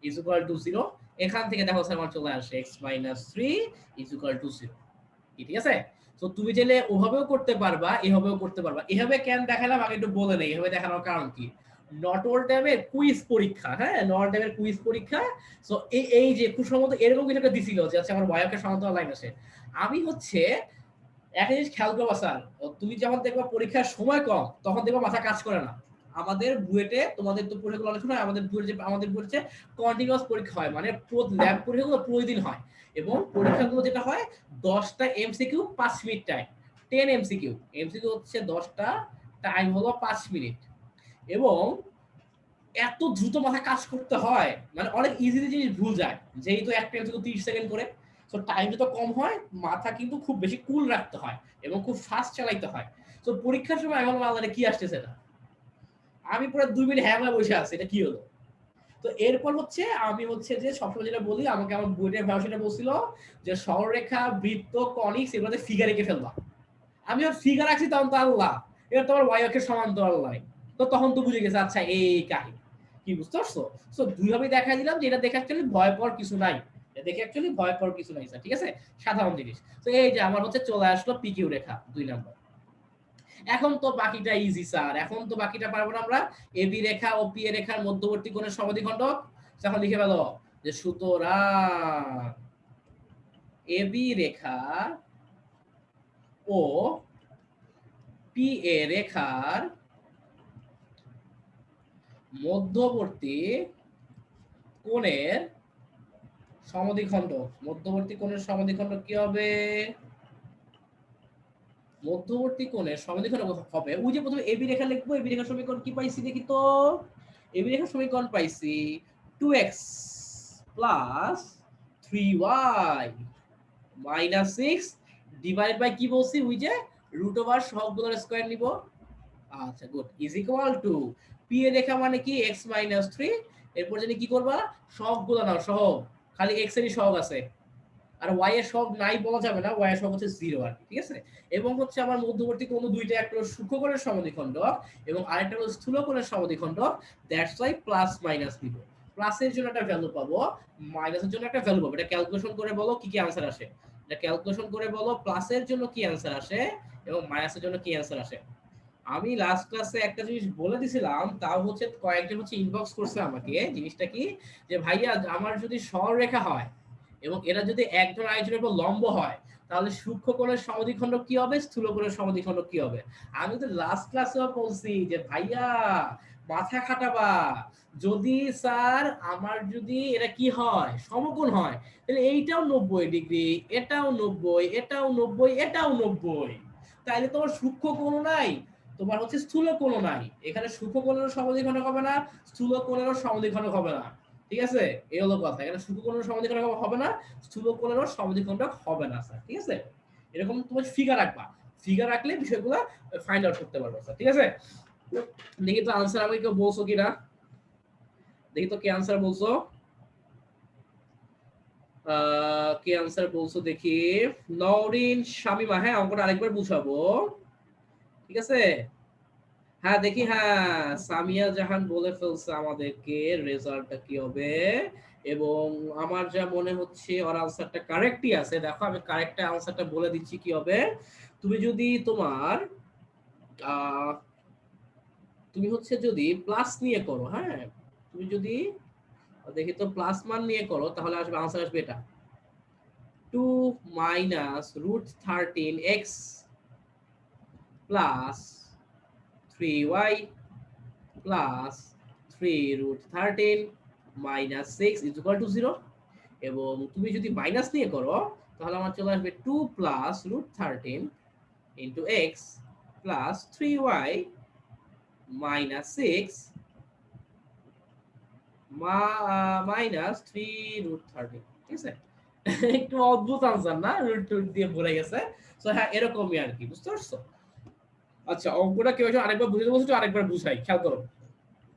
is equal to 0। এখান থেকে দেখো স্যার আমার চলে আসে x - 3 is equal to 0। ঠিক আছে? তো তুমি চাইলে ওভাবেও করতে পারবা, এভাবেও করতে পারবা। এভাবে কেন দেখালাম আগে একটু বলে নেই। এভাবে দেখানোর কারণ কি? নটল ট্যাবের কুইজ পরীক্ষা, হ্যাঁ, নটল ট্যাবের কুইজ পরীক্ষা। সো এই যে খুব সম্ভবত এরকম কিছু একটা দিছিল যে আচ্ছা আমার ওয়াইফের সমান্তরাল লাইন আসে। আমি হচ্ছে একটা জিনিস খেয়াল করবা স্যার, তুমি যখন দেখবা পরীক্ষার সময় কম, তখন দেখবা মাথা কাজ করে না। আমাদের বুয়েটে, তোমাদের তো পরীক্ষাগুলো অনেক হয়, আমাদের বুয়েটে কন্টিনিউয়াস পরীক্ষা হয়, মানে ল্যাব পরীক্ষাগুলো প্রতিদিন হয়। এবং পরীক্ষাগুলো যেটা হয় 10টা MCQ 5 minute time, 10 MCQ. MCQ হচ্ছে 10টা, টাইম হলো 5 মিনিট। এবং এত দ্রুত মাথা কাজ করতে হয়, মানে অনেক ইজিলি জিনিস ভুল যায়, যেহেতু একটা এমসিকিউ 30 সেকেন্ড করে। সো টাইম যত কম হয়, মাথা কিন্তু খুব বেশি কুল রাখতে হয় এবং খুব ফাস্ট চালাইতে হয়। তো পরীক্ষার সময় আমি বললাম আল্লাহ কি আসতেছে না, আমি পুরো 2 মিনিট হ্যাঁ হয়ে বসে আছি, এটা কি হলো? তো এরপর হচ্ছে আমি হচ্ছে যে সবসময় যেটা বলি, আমাকে আমার বইয়ের ভাষাটা বলছিল যে সরলরেখা, বৃত্ত, কনিক্স এগুলোতে ফিগার এঁকে ফেলবা। আমি আর ফিগার আঁকছি, তখন তো আল্লাহ, এটা তোমার ওয়াই অক্ষের সমান্তরাল লাইন। তো তখন তো বুঝে গেছে আচ্ছা এই কাহিনী। কি বুঝতে পারছো? সো দুইভাবে দেখাই দিলাম যে এটা দেখে অ্যাকচুয়ালি ভয় পাওয়ার কিছু নাই। এটা দেখে অ্যাকচুয়ালি ভয় পাওয়ার কিছু নাই স্যার। ঠিক আছে, সাধারণ জিনিস। তো এই যে আমার হচ্ছে চলে আসলো পিকিউ রেখা 2 নাম্বার। এখন তো বাকিটা ইজি স্যার, এখন তো বাকিটা পারবো না আমরা। AB Rekha O P A রেখার মধ্যবর্তী কোণের সমদ্বিখণ্ডক। এখন লিখে ফেলো যে সুতরাং AB Rekha O P A রেখার মধ্যবর্তী কোণের সমদ্বিখণ্ডক। মধ্যবর্তী কোণের সমদ্বিখণ্ডক কি হবে? মধ্যবর্তী কোণের সমদ্বিখণ্ডক হবে, ওই যে প্রথমে এবি রেখা লিখবো। এবি রেখার সমীকরণ কি পাইছি দেখি তো? এবি রেখার সমীকরণ পাইছি 2x + 3y - 6 ডিভাইডেড বাই কি বলছি? ওই যে √ সহগগুলোর স্কয়ার নিব। আচ্ছা good, is equal to P A রেখা মানে কি x - 3। এরপর জানি কি করবা? সহগগুলো নাও, সহগ খালি x এরই সহগ আছে, আর y এর সহগ নাই বলা যাবে না, y এর সহগ হচ্ছে 0 আর কি। ঠিক আছে, এবং হচ্ছে আমার মধ্যবর্তী কোণ দুইটা, একটা হলো সূক্ষ্মকোণের সমদ্বিখণ্ডক এবং আরেকটা হলো স্থূলকোণের সমদ্বিখণ্ডক। দ্যাটস ওয়াই প্লাস মাইনাস দিব। প্লাসের জন্য একটা ভ্যালু পাবো, মাইনাসের জন্য একটা ভ্যালু পাবো। এটা ক্যালকুলেশন করে বলো কি কি आंसर আসে। এটা ক্যালকুলেশন করে বলো প্লাসের জন্য কি অ্যান্সার আসে এবং মাইনাসের জন্য কি অ্যান্সার আসে। আমি লাস্ট ক্লাসে একটা জিনিস বলে দিছিলাম, তাও হচ্ছে কয়েকজন হচ্ছে ইনবক্স করছে আমাকে, জিনিসটা কি যে ভাইয়া আমার যদি সরলরেখা হয় এবং এরা যদি একজন আরেকজনের উপর লম্ব হয় তাহলে সূক্ষ্মকোণের সমদ্বিখণ্ড কি হবে, স্থূলকোণের সমদ্বিখণ্ড কি হবে। আমি তো লাস্ট ক্লাসেও বলছি যে ভাইয়া মাথা খাটাবা, যদি স্যার আমার যদি এটা কি হয় সমকোণ হয় তাহলে এইটাও 90 ডিগ্রি, এটাও 90, এটাও 90, এটাও 90, তাইলে তোমার সূক্ষ্ম কোণ নাই, তোমার হচ্ছে স্থূল কোণ নাই। এখানে সূক্ষ্ম কোণেরও সমদ্বিখণ্ড হবে না, স্থূল কোণেরও সমদ্বিখণ্ড হবে না। ঠিক আছে, এই হলো কথা। এখানে সূক্ষ্ম কোণের সমদ্বিখণ্ড হবে না, স্থূল কোণেরও সমদ্বিখণ্ড হবে না স্যার। ঠিক আছে, এরকম তোমার ফিগার রাখবা, ফিগার রাখলে বিষয়গুলো ফাইন্ড আউট করতে পারবে স্যার। ঠিক আছে, দেখি তো আনসার আমাকে কেউ বলছো কিনা, দেখি তো কে আনসার বলছো, কে আনসার বলছো দেখি। নওরিন শামিমা, হ্যাঁ অঙ্কটা আরেকবার বুঝাবো। ঠিক আছে, হ্যাঁ দেখি, হ্যাঁ সামিয়া জাহান বলে ফেলছে আমাদেরকে রেজাল্টটা কি হবে, এবং আমার যা মনে হচ্ছে ওর আনসারটা কারেক্টই আছে। দেখো আমি কারেক্ট আনসারটা বলে দিচ্ছি কি হবে। তুমি যদি তোমার তুমি হচ্ছে যদি প্লাস নিয়ে করো, হ্যাঁ তুমি যদি দেখি তো প্লাস মান নিয়ে করো তাহলে আসবে আনসার আসবে এটা 2 minus root 13x plus 3y plus 3 root 13 minus 6 is equal to 0। এবং তুমি যদি মাইনাস নিয়ে করো তাহলে আমার চলে আসবে 2 plus root 13 into x plus 3y minus 6 minus 3 root 13। ঠিক আছে, একটু অদ্ভুত আনসার না, রুট টুট দিয়ে ভরে গেছে। সো হ্যাঁ এরকমই আর কি, বুঝতে পারছো। আচ্ছা অঙ্কটা কেউ আরেকবার বুঝে দেবো, আরেকবার বুঝাই, খেয়াল করো।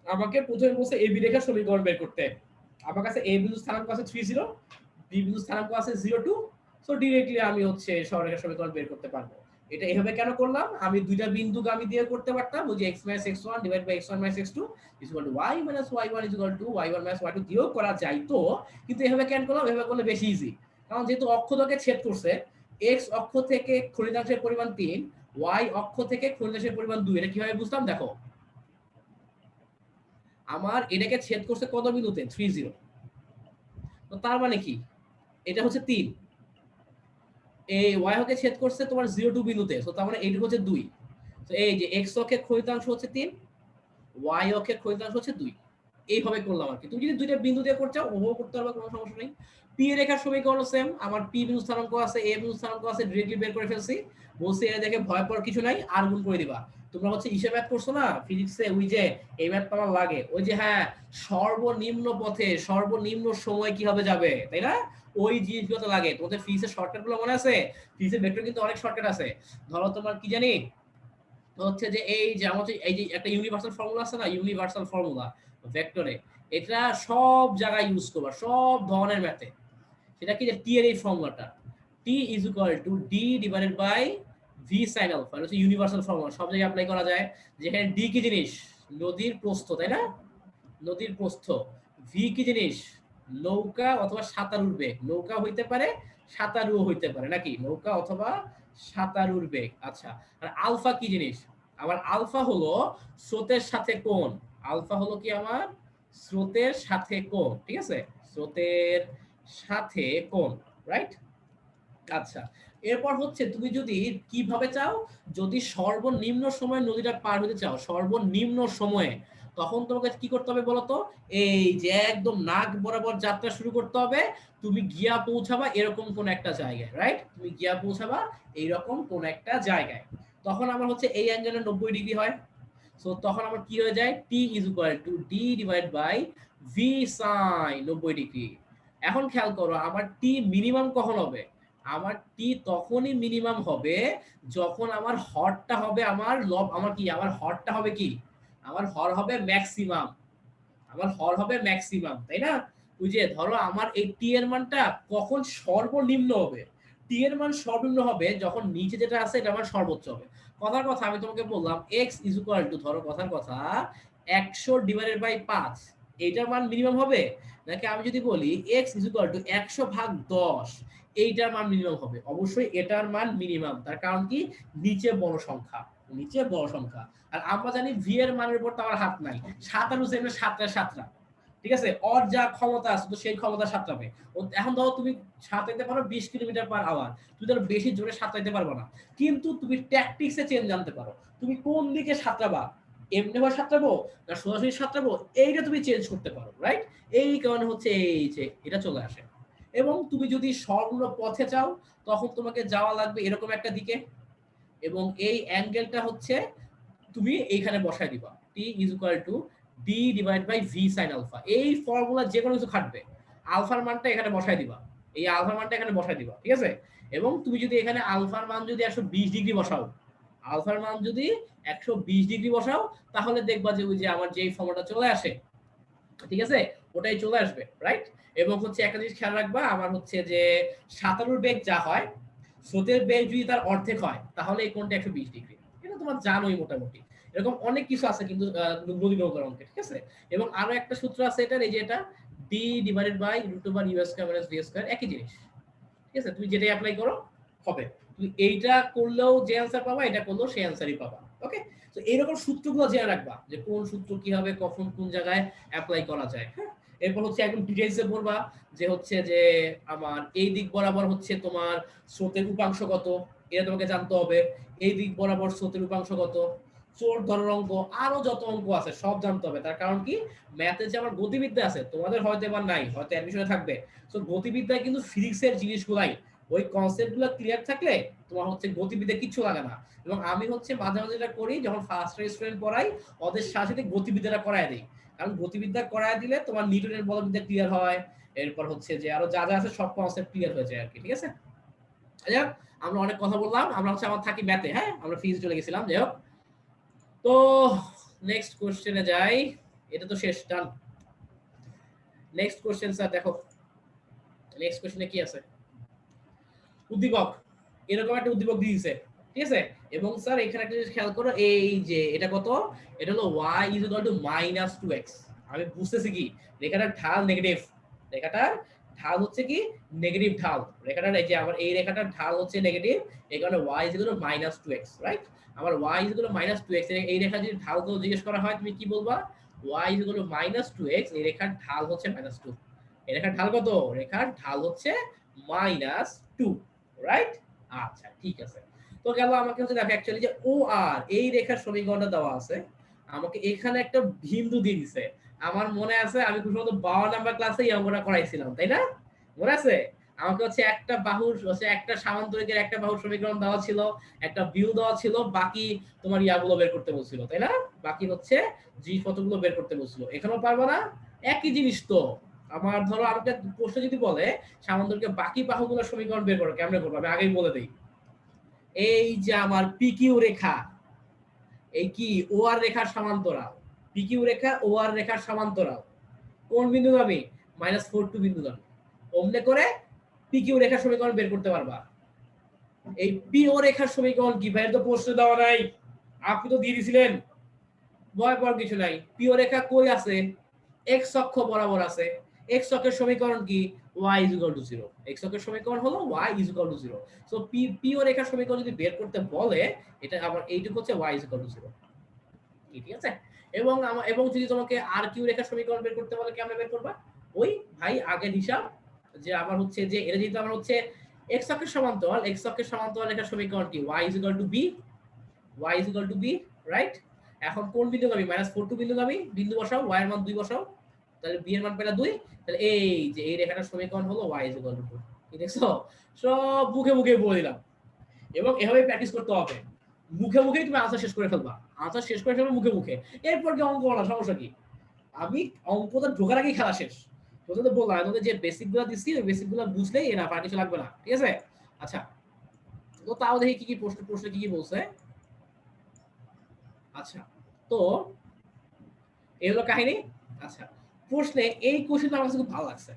আমাকে প্রথমে বলছে এবি রেখার সমীকরণ বের করতে। আমার কাছে এ বিন্দু স্থানাঙ্ক আছে 30, বি বিন্দু স্থানাঙ্ক আছে 02, সো ডাইরেক্টলি আমি হচ্ছে সরলরেখার সমীকরণ বের করতে পারবো। এটা এভাবে কেন করলাম, আমি দুইটা বিন্দুগামী দিয়ে করতে পারতাম, বুঝি x - x1 / x1 - x2 y - y1 y1 - y2 দিয়েও করা যাইতো, কিন্তু এভাবে কেন করলাম, এভাবে করলে বেশি ইজি। কারণ যেহেতু অক্ষকে ছেদ করছে, x অক্ষ থেকে খরিদাংশের পরিমাণ 3, y অক্ষ থেকে খরিদাংশের পরিমাণ 2, এটা কিভাবে বুঝলাম দেখো। আমার এটাকে ছেদ করছে কত বিন্দুতে, 30, তো তার মানে কি এটা হচ্ছে 3, এই y অক্ষে ছেদ করছে তোমার 02 বিন্দুতে, তো তার মানে এইটা হচ্ছে 2। তো এই যে x অক্ষের খরিদাংশ হচ্ছে 3, y অক্ষের খরিদাংশ হচ্ছে 2, এইভাবে করলাম আর কি। তুমি যদি দুইটা বিন্দু দিয়ে করতে চাও ওভাবে করতে পারবে, কোনো সমস্যা নেই। p এর রেখার সমীকরণ সেম, আমার p বিন্দু স্থানাঙ্ক আছে, a বিন্দু স্থানাঙ্ক আছে, ডিরেক্টলি বের করে ফেলছি। বলছি এটা দেখে ভয় পাওয়ার কিছু নাই, আর গুণ করে দিবা। তোমরা হচ্ছে হিসাব ম্যাথ করছো না ফিজিক্সে, ওই যে এই ম্যাথ তোমার লাগে, ওই যে হ্যাঁ সর্বনিম্ন পথে সর্বনিম্ন সময় কিভাবে যাবে, তাই না, ওই জিনিসগুলো তো লাগে। তোমাদের ফিজিক্সের শর্টকাট গুলো মনে আছে, ফিজিক্সের ভেক্টর কিন্তু অনেক শর্টকাট আছে। ধরো তোমার কি জানি হচ্ছে যে এই যে আমাদের এই যে একটা ইউনিভার্সাল ফর্মুলা আছে না, ইউনিভার্সাল ফর্মুলা ভেক্টরে, এটা সব জায়গায় ইউজ করবা, সব ধরনের ম্যাথে। সেটা কি যে টি এর এই ফর্মুলাটা, T is equal to D divided by V sine alpha, এটা হচ্ছে ইউনিভার্সাল ফর্মুলা, সব জায়গায় অ্যাপ্লাই করা যায়। যেখানে ডি কি জিনিস, নদীর প্রস্থ, তাই না, নদীর প্রস্থ। ভি কি জিনিস, নৌকা অথবা সাঁতারুর বেগ, নৌকা হইতে পারে সাঁতারুও হইতে পারে, নাকি নৌকা অথবা সাঁতারুর বেগ। আচ্ছা, আর আলফা কি জিনিস, আবার আলফা হলো স্রোতের সাথে কোণ, আলফা হলো কি আমার স্রোতের সাথে কোণ। ঠিক আছে, স্রোতের সাথে কোণ, রাইট। আচ্ছা, এরপর হচ্ছে তুমি যদি কিভাবে চাও, যদি সর্বনিম্ন সময় নদীটা পার হতে চাও, সর্বনিম্ন সময়ে, তখন তোমাকে কি করতে হবে বলতো, এই যে একদম নাক বরাবর যাত্রা শুরু করতে হবে, তুমি গিয়া পৌঁছাবা এরকম কোন একটা জায়গায়, রাইট, তুমি গিয়া পৌঁছাবা এইরকম কোন একটা জায়গায়। তখন আমার হচ্ছে এই অ্যাঙ্গেলে 90 ডিগ্রি হয়। সো তখন আমার কি হয়ে যায়, T is equal to D divide by V sine 90 degree. এখন খেয়াল করো আমার টি মিনিমাম কখন হবে, আমার টি তখনই মিনিমাম হবে যখন আমার হরটা হবে আমার লব, আমার কি আমার হরটা হবে কি, আমার হর হবে ম্যাক্সিমাম, আমার হর হবে ম্যাক্সিমাম, তাই না। ওই যে ধরো আমার এই টি এর মানটা কখন সর্বনিম্ন হবে, টি এর মান সর্বনিম্ন হবে যখন নিচে যেটা আছে এটা আমার সর্বোচ্চ হবে। কথার কথা আমি তোমাকে বললাম x ইজ ইকুয়াল টু, ধরো কথার কথা 100 ডিভাইডেড বাই 5, এইটার মান মিনিমাম হবে, নাকি আমি যদি বলি x = 100/10 এইটার মান মিনিমাম হবে? অবশ্যই এটার মান মিনিমাম। তার কারণ কি, নিচে বড় সংখ্যা, নিচে বড় সংখ্যা। আর আমরা জানি v এর মানের উপর তো আমার হাত নাই। 7 আর 7টা 7টা, ঠিক আছে, ওর যা ক্ষমতা আছে তো সেই ক্ষমতা সাঁতরাবে। এখন ধরো তুমি সাঁতরাইতে পারো 20 কিলোমিটার/আওয়ার, তুমি ধরো বেশি জোরে সাঁতরাইতে পারবে না, কিন্তু তুমি ট্যাকটিক্সে চেঞ্জ জানতে পারো। তুমি কোন দিকে সাঁতরাবা, এমনি ভাবে সাঁতরাবো না সরাসরি সাঁতরাবো, এইটা তুমি চেঞ্জ করতে পারো, রাইট? এই কারণে হচ্ছে এই যে এটা চলে আসে। এবং তুমি যদি সরল পথে চাও তখন তোমাকে যাওয়া লাগবে এরকম একটা দিকে, এবং এই অ্যাঙ্গেলটা হচ্ছে তুমি এইখানে বসায় দিবা, t = d/v sin আলফা। এই ফর্মুলা যে কোনো কিছু খাটবে, আলফার মানটা এখানে বসায় দিবা, এই আলফার মানটা এখানে বসায় দিবা, ঠিক আছে? এবং তুমি যদি এখানে আলফার মান যদি 120 ডিগ্রি বসাও, আলফার মান যদি 120 ডিগ্রি বসাও, তাহলে দেখবা যে ওই যে আমার যেই ফর্মুলাটা চলে আসে, ঠিক আছে, ওটাই চলে আসবে, রাইট? এবং হচ্ছে একটা জিনিস খেয়াল রাখবা, আমার হচ্ছে যে সাঁতারুর বেগ যা হয়, স্রোতের বেগ যদি তার অর্ধেক হয় তাহলে এই কোণটা 120 ডিগ্রি। এটা তোমার জানোই মোটামুটি। এরকম অনেক কিছু আছে কিন্তু নদী নৌকার অঙ্কে, ঠিক আছে? এবং আরো একটা সূত্র আছে এটার, এই যে এটা d/√u²-v², একই জিনিস, ঠিক আছে? তুমি যেটাই অ্যাপ্লাই করো হবে। তুমি এইটা করলেও যে অ্যান্সার পাবা, এটা করলেও সেই অ্যান্সারই পাবা। ওকে, তো এইরকম সূত্রগুলো জেনে রাখবা যে কোন সূত্র কি হবে, কখন কোন জায়গায় অ্যাপ্লাই করা যায়। হ্যাঁ, এরপর হচ্ছে একদম ডিটেইলসে পড়বা যে হচ্ছে যে আমার এই দিক বরাবর হচ্ছে তোমার স্রোতের উপাংশ কত, এটা তোমাকে জানতে হবে। এই দিক বরাবর স্রোতের উপাংশ কত, চোর ধরার অঙ্ক, আরো যত অঙ্ক আছে সব জানতে হবে। তার কারণ কি, ম্যাথে যে আমার গতিবিদ্যা আছে তোমাদের হয়তো এবার নাই, হয়তো অ্যাডমিশনে থাকবে। সো গতিবিদ্যায় কিন্তু ফিজিক্সের জিনিসগুলাই, ওই কনসেপ্টগুলো ক্লিয়ার থাকলে তোমার হচ্ছে গতিবিদ্যা কিচ্ছু লাগে না। এবং আমি হচ্ছে মাঝে মাঝে যেটা করি, যখন ফার্স্ট ইয়ার স্টুডেন্ট পড়াই, ওদের সাথে সাথে গতিবিদ্যাটা করায় দিই। কারণ গতিবিদ্যা করায় দিলে তোমার নিউটনের বলবিদ্যা ক্লিয়ার হয়, এরপর হচ্ছে যে আরো যা যা আছে সব কনসেপ্ট ক্লিয়ার হয়ে যায় আর কি, ঠিক আছে? যাই হোক, আমরা অনেক কথা বললাম, আমরা হচ্ছে আমার থাকি ম্যাথে, হ্যাঁ আমরা ফিজিক্স চলে গেছিলাম। যাই হোক, তো নেক্সট কোশ্চেনে যাই। এটা তো শেষ, ডান। নেক্সট কোশ্চেন স্যার, দেখো নেক্সট কোশ্চেনে কি আছে। উদ্দীপক, এরকম একটা উদ্দীপক দিয়ে দিয়েছে, ঠিক আছে? এবং স্যার এখানে একটা জিনিস খেয়াল করো, এই যে এটা কত, এটা হলো y = -2x। আমি বুঝতেছি কি, রেখাটার ঢাল নেগেটিভ, রেখাটার ঢাল হচ্ছে কি নেগেটিভ ঢাল, রেখাটার এই যে আমার এই রেখাটার ঢাল হচ্ছে নেগেটিভ, এই কারণে y = -2x, রাইট? আমার y = -2x, এই রেখার যদি ঢাল তো জিজ্ঞেস করা হয় তুমি কি বলবা? y = -2x, এই রেখার ঢাল হচ্ছে -2। এই রেখার ঢাল কত? রেখার ঢাল হচ্ছে -2, রাইট? আচ্ছা ঠিক আছে। তো গেল আমাকে হচ্ছে দেখো অ্যাকচুয়ালি যে ও আর এই রেখার সমীকরণটা দেওয়া আছে, আমাকে এখানে একটা বিন্দু দিয়ে দিছে। আমার মনে আছে আমি খুব সম্ভবত 12 নাম্বার ক্লাসে এই অঙ্কটা করাইছিলাম, তাই না? মনে আছে? আমাকে হচ্ছে একটা বাহুর হচ্ছে একটা সামান্তরিকের একটা বাহুর সমীকরণ দেওয়া ছিল, একটা বিউ দেওয়া ছিল, বাকি তোমার ইয়াগুলো বের করতে বলছিল, তাই না? বাকি হচ্ছে জিনিসপত্রগুলো বের করতে বলছিল। এখানেও পারবো না? একই জিনিস তো। আমার ধরো আমাকে প্রশ্ন যদি বলে সামান্তরিকের বাকি বাহুগুলোর সমীকরণ বের করো, কেমনে করবো আমি আগেই বলে দেই। এই যে আমার পিকিউ রেখা, এই কি ও আর রেখার সমান্তরাল, পিকিউ রেখা ও আর রেখার সমান্তরাল, কোন বিন্দু যাবে? -4 বিন্দু যাবে। অমনে করে পিকিউ রেখার সমীকরণ বের করতে পারবা। এই পিও রেখার সমীকরণ কি ভাই? তো প্রশ্ন দেওয়া নাই, আপনি তো দিয়ে দিছিলেন, ভয় পাওয়ার কিছু নাই। পিও রেখা কই আছে? এক্স অক্ষ বরাবর আছে। এক্স অক্ষের সমীকরণ কি? y = 0। এক্স অক্ষের সমীকরণ হলো y = 0। সো পিও রেখার সমীকরণ যদি বের করতে বলে, এটা আবার এইটুকু হচ্ছে y = 0, ঠিক আছে? এবং যদি তোমাকে আর কিউ রেখার সমীকরণ বের করতে বলে, কেমনে বের করবা? ওই ভাই আগের হিসাব, যে আমার হচ্ছে যে এটা যেহেতু আমার হচ্ছে এক্স অক্ষের সমান্তরাল, এক্স অক্ষের সমান্তরাল রেখার সমীকরণ কি? y = b, y = b, right? এখন কোন বিন্দু যাবি? -4 বিন্দু যাবি, বিন্দু বসাও, y এর মান 2 বসাও, তাহলে b এর মান পেলা 2, তাহলে এই যে এই রেখাটার সমীকরণ হলো y = 2। কি দেখছো? সব মুখে মুখে বলে দিলাম। এবং এভাবে প্র্যাকটিস করতে হবে, মুখে মুখেই তুমি আনসার শেষ করে ফেলবা, আনসার শেষ করে ফেলবা মুখে মুখে। এরপর কি অঙ্ক বলা, সমস্যা কি? আমি অঙ্কটা ঢোকার আগেই খেলা শেষ। তোদের বললাম তোদের যে বেসিক গুলো দিচ্ছি, ওই বেসিক গুলো বুঝলেই এরা আর কিছু লাগবে না, ঠিক আছে? আচ্ছা, তো তাও দেখি কি কি প্রশ্ন প্রশ্ন কি কি বলছে। আচ্ছা, তো এই হলো কাহিনী। আচ্ছা, প্রশ্নে এই কোশ্চেনটা আমার কাছে খুব ভালো লাগছে।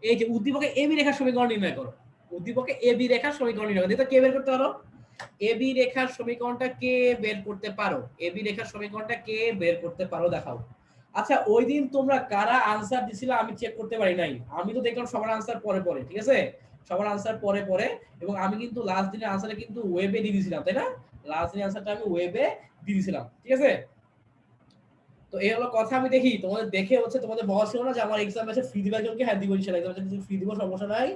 এই যে উদ্দীপকে এবি রেখার সমীকরণ নির্ণয় করো, উদ্দীপকে এবি রেখার সমীকরণ নির্ণয় করো। দেখো কে বের করতে পারো? এবি রেখার সমীকরণটা কে বের করতে পারো? এবি রেখার সমীকরণটা কে বের করতে পারো দেখাও। আচ্ছা ওই দিন তোমরা কারা আনসার দিছিলা আমি চেক করতে পারি নাই, আমি তো দেখলাম সবার আনসার পরে পরে, ঠিক আছে সবার আনসার পরে পরে, এবং আমি কিন্তু লাস্ট দিনের আনসারটা কিন্তু ওয়েবে দিয়ে দিয়েছিলাম, তাই না? লাস্ট দিনের আনসারটা আমি ওয়েবে দিয়ে দিয়েছিলাম, ঠিক আছে। তো এই হলো কথা। আমি দেখি তোমাদের দেখে হচ্ছে তোমাদের বলা ছিল না যে আমার এক্সাম আছে ফ্রি দিবা জনকে, হ্যাঁ দিব ইনশাআল্লাহ, এক্সাম আছে ফ্রি দিব, সমস্যা নাই।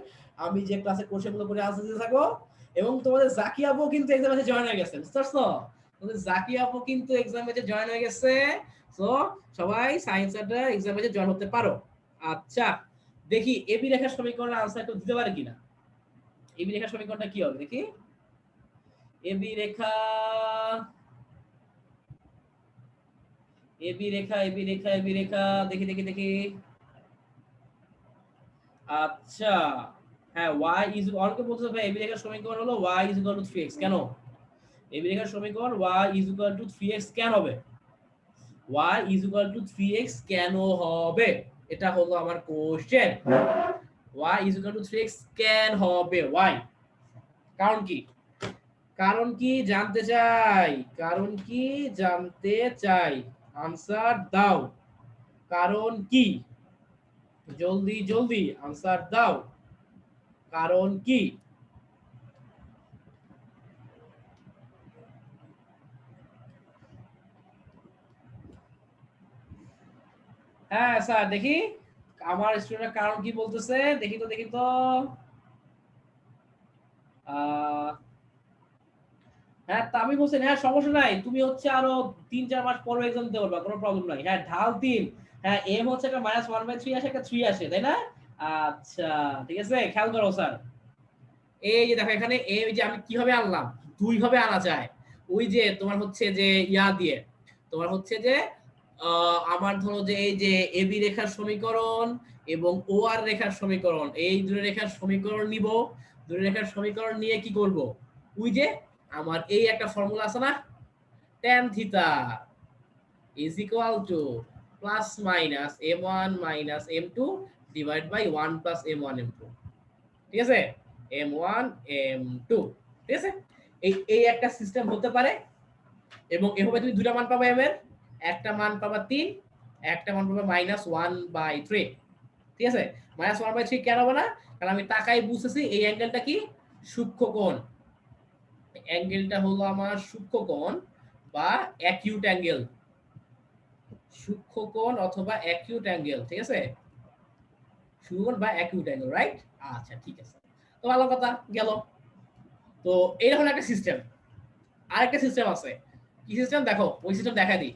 আমি যে ক্লাসে কোশ্চেনগুলো করে আনসার দিতে থাকো। এবং তোমাদের জাকি আপু কিন্তু এক্সাম আছে জয়েন হয়ে গেছে, বুঝতে পারছো? তোমাদের জাকি আপু কিন্তু এক্সাম আছে জয়েন হয়ে গেছে। সো সবাই সায়েন্সটা এক্সাম আছে জয়েন হতে পারো। আচ্ছা দেখি এবি রেখার সমীকরণের আনসার একটু দিতে পারে কিনা। এবি রেখার সমীকরণটা কি হবে দেখি। এবি রেখা, এবি রেখা, এবি রেখা, এবি রেখা, দেখি দেখি দেখি। আচ্ছা হ্যাঁ y ইজ, অনেকে বলতে ভাই এবি রেখার সমীকরণ হলো y is equal two 3x, কেন এবি রেখার সমীকরণ y is equal two 3x কেন হবে, y is equal two 3x কেন হবে, এটা হলো আমার question. y is equal two 3x কেন হবে, y কারণ কি, কারণ কি জানতে চাই, কারণ কি জানতে চাই, আনসার দাও, কারণ কি, জলদি জলদি আনসার দাও, কারণ কি। হ্যাঁ স্যার দেখি আমার স্টুডেন্ট কারণ কি বলতেছে, দেখি তো দেখি তো। হ্যাঁ তামিম হোসেন, হ্যাঁ সমস্যা নাই, তুমি হচ্ছে আরো 3-4 মাস পরে এক্সাম দিতে পারবা, কোনো প্রবলেম নাই। হ্যাঁ ঢাল 3, হ্যাঁ এম হচ্ছে একটা -1/3 আসে, একটা 3 আসে, তাই না? আচ্ছা ঠিক আছে, খেয়াল করো স্যার। এই যে দেখো এখানে এই যে আমি কিভাবে আনলাম, দুই ভাবে আনা যায়। ওই যে তোমার হচ্ছে যে ইয়া দিয়ে, তোমার হচ্ছে যে আমার ধরো যে এই যে এবি রেখার সমীকরণ এবং ও আর রেখার সমীকরণ, এই দুই রেখার সমীকরণ নিব, দুই রেখার সমীকরণ নিয়ে কি করব, ওই যে আমার এই একটা ফর্মুলা আছে না, tan theta is equal to plus minus m1 minus m2 divided by 1 plus m1 m2, ঠিক আছে m1 m2, ঠিক আছে। এই একটা সিস্টেম হতে পারে, এবং এভাবে তুমি দুইটা মান পাবা m এর, একটা মান পাবা 3, একটা মান পাবা -1/3, ঠিক আছে। -1/3 কেন হবে না, কারণ আমি তাকাই বুঝতেছি এই অ্যাঙ্গেলটা কি, সূক্ষ্মকোণ, অ্যাঙ্গেলটা হলো আমার সূক্ষ্মকোণ বা অ্যাকিউট অ্যাঙ্গেল, সূক্ষ্মকোণ অথবা অ্যাকিউট অ্যাঙ্গেল, ঠিক আছে, সূক্ষ্মকোণ বা অ্যাকিউট অ্যাঙ্গেল, রাইট। আচ্ছা ঠিক আছে, তো ভালো কথা গেল। তো এইরকম একটা সিস্টেম, আরেকটা সিস্টেম আছে, কি সিস্টেম দেখো, ওই সিস্টেম দেখা দিই।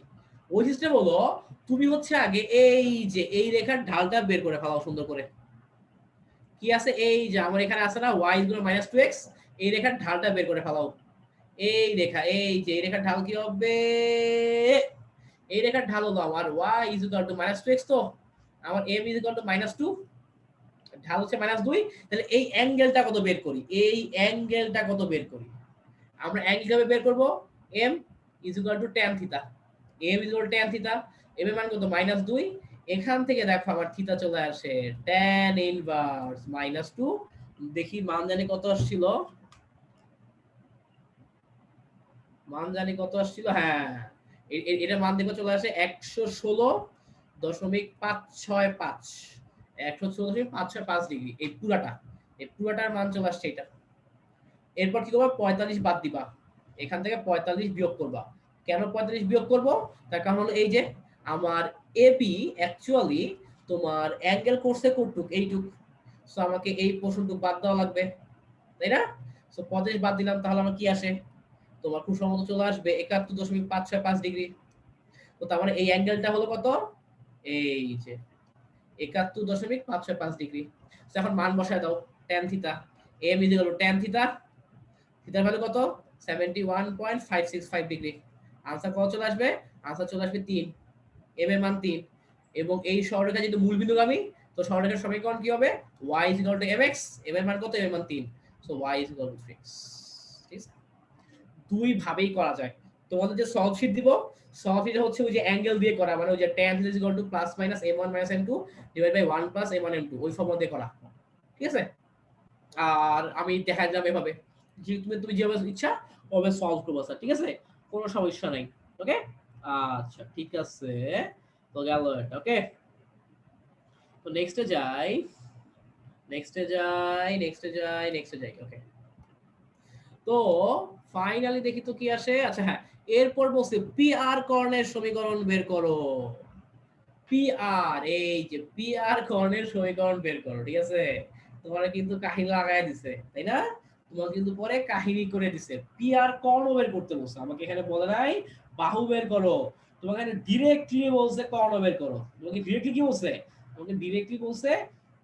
ওই সিস্টেম হলো তুমি হচ্ছে আগে এই যে এই রেখার ঢালটা বের করে ফেলাও সুন্দর করে। কি আছে, এই যে আমার এখানে আছে না y -2x, এই রেখার ঢালটা বের করে ফেলাও। এই রেখা, এই যে এই রেখার ঢাল কি হবে, এই রেখার ঢাল হলো আমার y -2x, তো আমার m -2, ঢাল হচ্ছে -2, তাহলে এই অ্যাঙ্গেলটা কত বের করি, এই অ্যাঙ্গেলটা কত বের করি, আমরা অ্যাঙ্গেল কিভাবে বের করব, m tan theta, m tan theta, m এর মান কত -2, এখান থেকে দেখো আমার থিটা চলে আসে tan ইনভার্স -2, দেখি মান জানি কত আসছিল, মান জানি কত আসছিল, হ্যাঁ এটা মান দেখো চলে আসে 116.565, 116.565 ডিগ্রি, এই পুরাটা, এই পুরাটার মান চলে আসছে এটা। এরপর কি করবা, 45 বাদ দিবা, এখান থেকে 45 বিয়োগ করবা। কেন 45 বিয়োগ করব, তার কারণ হলো এই যে আমার এবি অ্যাকচুয়ালি তোমার অ্যাঙ্গেল করছে কতটুক, এইটুক, সো আমাকে এই পোর্শনটুক বাদ দেওয়া লাগবে, তাই না? সো 45 বাদ দিলাম, তাহলে আমার কি আসে, তোমার খুব সম্ভবত চলে আসবে 71.565 ডিগ্রি। তো তার মানে এই অ্যাঙ্গেলটা হলো কত, এই যে 71.565 ডিগ্রি। এখন মান বসায় দাও, tan theta, m tan theta, থিটার ভ্যালু কত, 71.565 ডিগ্রি। আনসার কত চলে আসবে, আনসার চলে আসবে 3, m এর মান 3, এবং এই সরলরেখা যেহেতু মূলবিন্দুগামী, তো সরলরেখার সমীকরণ কি হবে, y mx, m এর মান কত, m এর মান 3, সো y 3x, ঠিক আছে। দুই ভাবেই করা যায়, তোমাদের যে সলভ শীট দিব, সলভ শীট হচ্ছে ওই যে অ্যাঙ্গেল দিয়ে করা, মানে ওই যে tan θ ± m1 - m2 divide by 1 + m1 m2, ওই ফর্মুলা দিয়ে করা, ঠিক আছে। আর আমি দেখা যাবে এভাবে, যে তুমি যেভাবে ইচ্ছা ওভাবে সলভ করবো স্যার, ঠিক আছে, কোনো সমস্যা নাই, ওকে। আচ্ছা ঠিক আছে, তো গেল এটা, ওকে। তো নেক্সটে যাই, ওকে। তো ফাইনালি দেখি তো কি আসে। আচ্ছা হ্যাঁ, এরপর বলছে পি আর কর্ণের সমীকরণ বের করো। পি আর, এই যে পি আর কর্ণের সমীকরণ বের করো, ঠিক আছে। তোমার কিন্তু কাহিনী লাগাই দিছে, তাই না? তোমার কিন্তু পরে কাহিনী করে দিছে। পি আর কর্ণ বের করতে বলছে, আমাকে এখানে বলে নাই বাহু বের করো, তোমাকে ডিরেক্টলি বলছে কর্ণ বের করো। তোমাকে ডিরেক্টলি কি বলছে? তোমাকে ডিরেক্টলি বলছে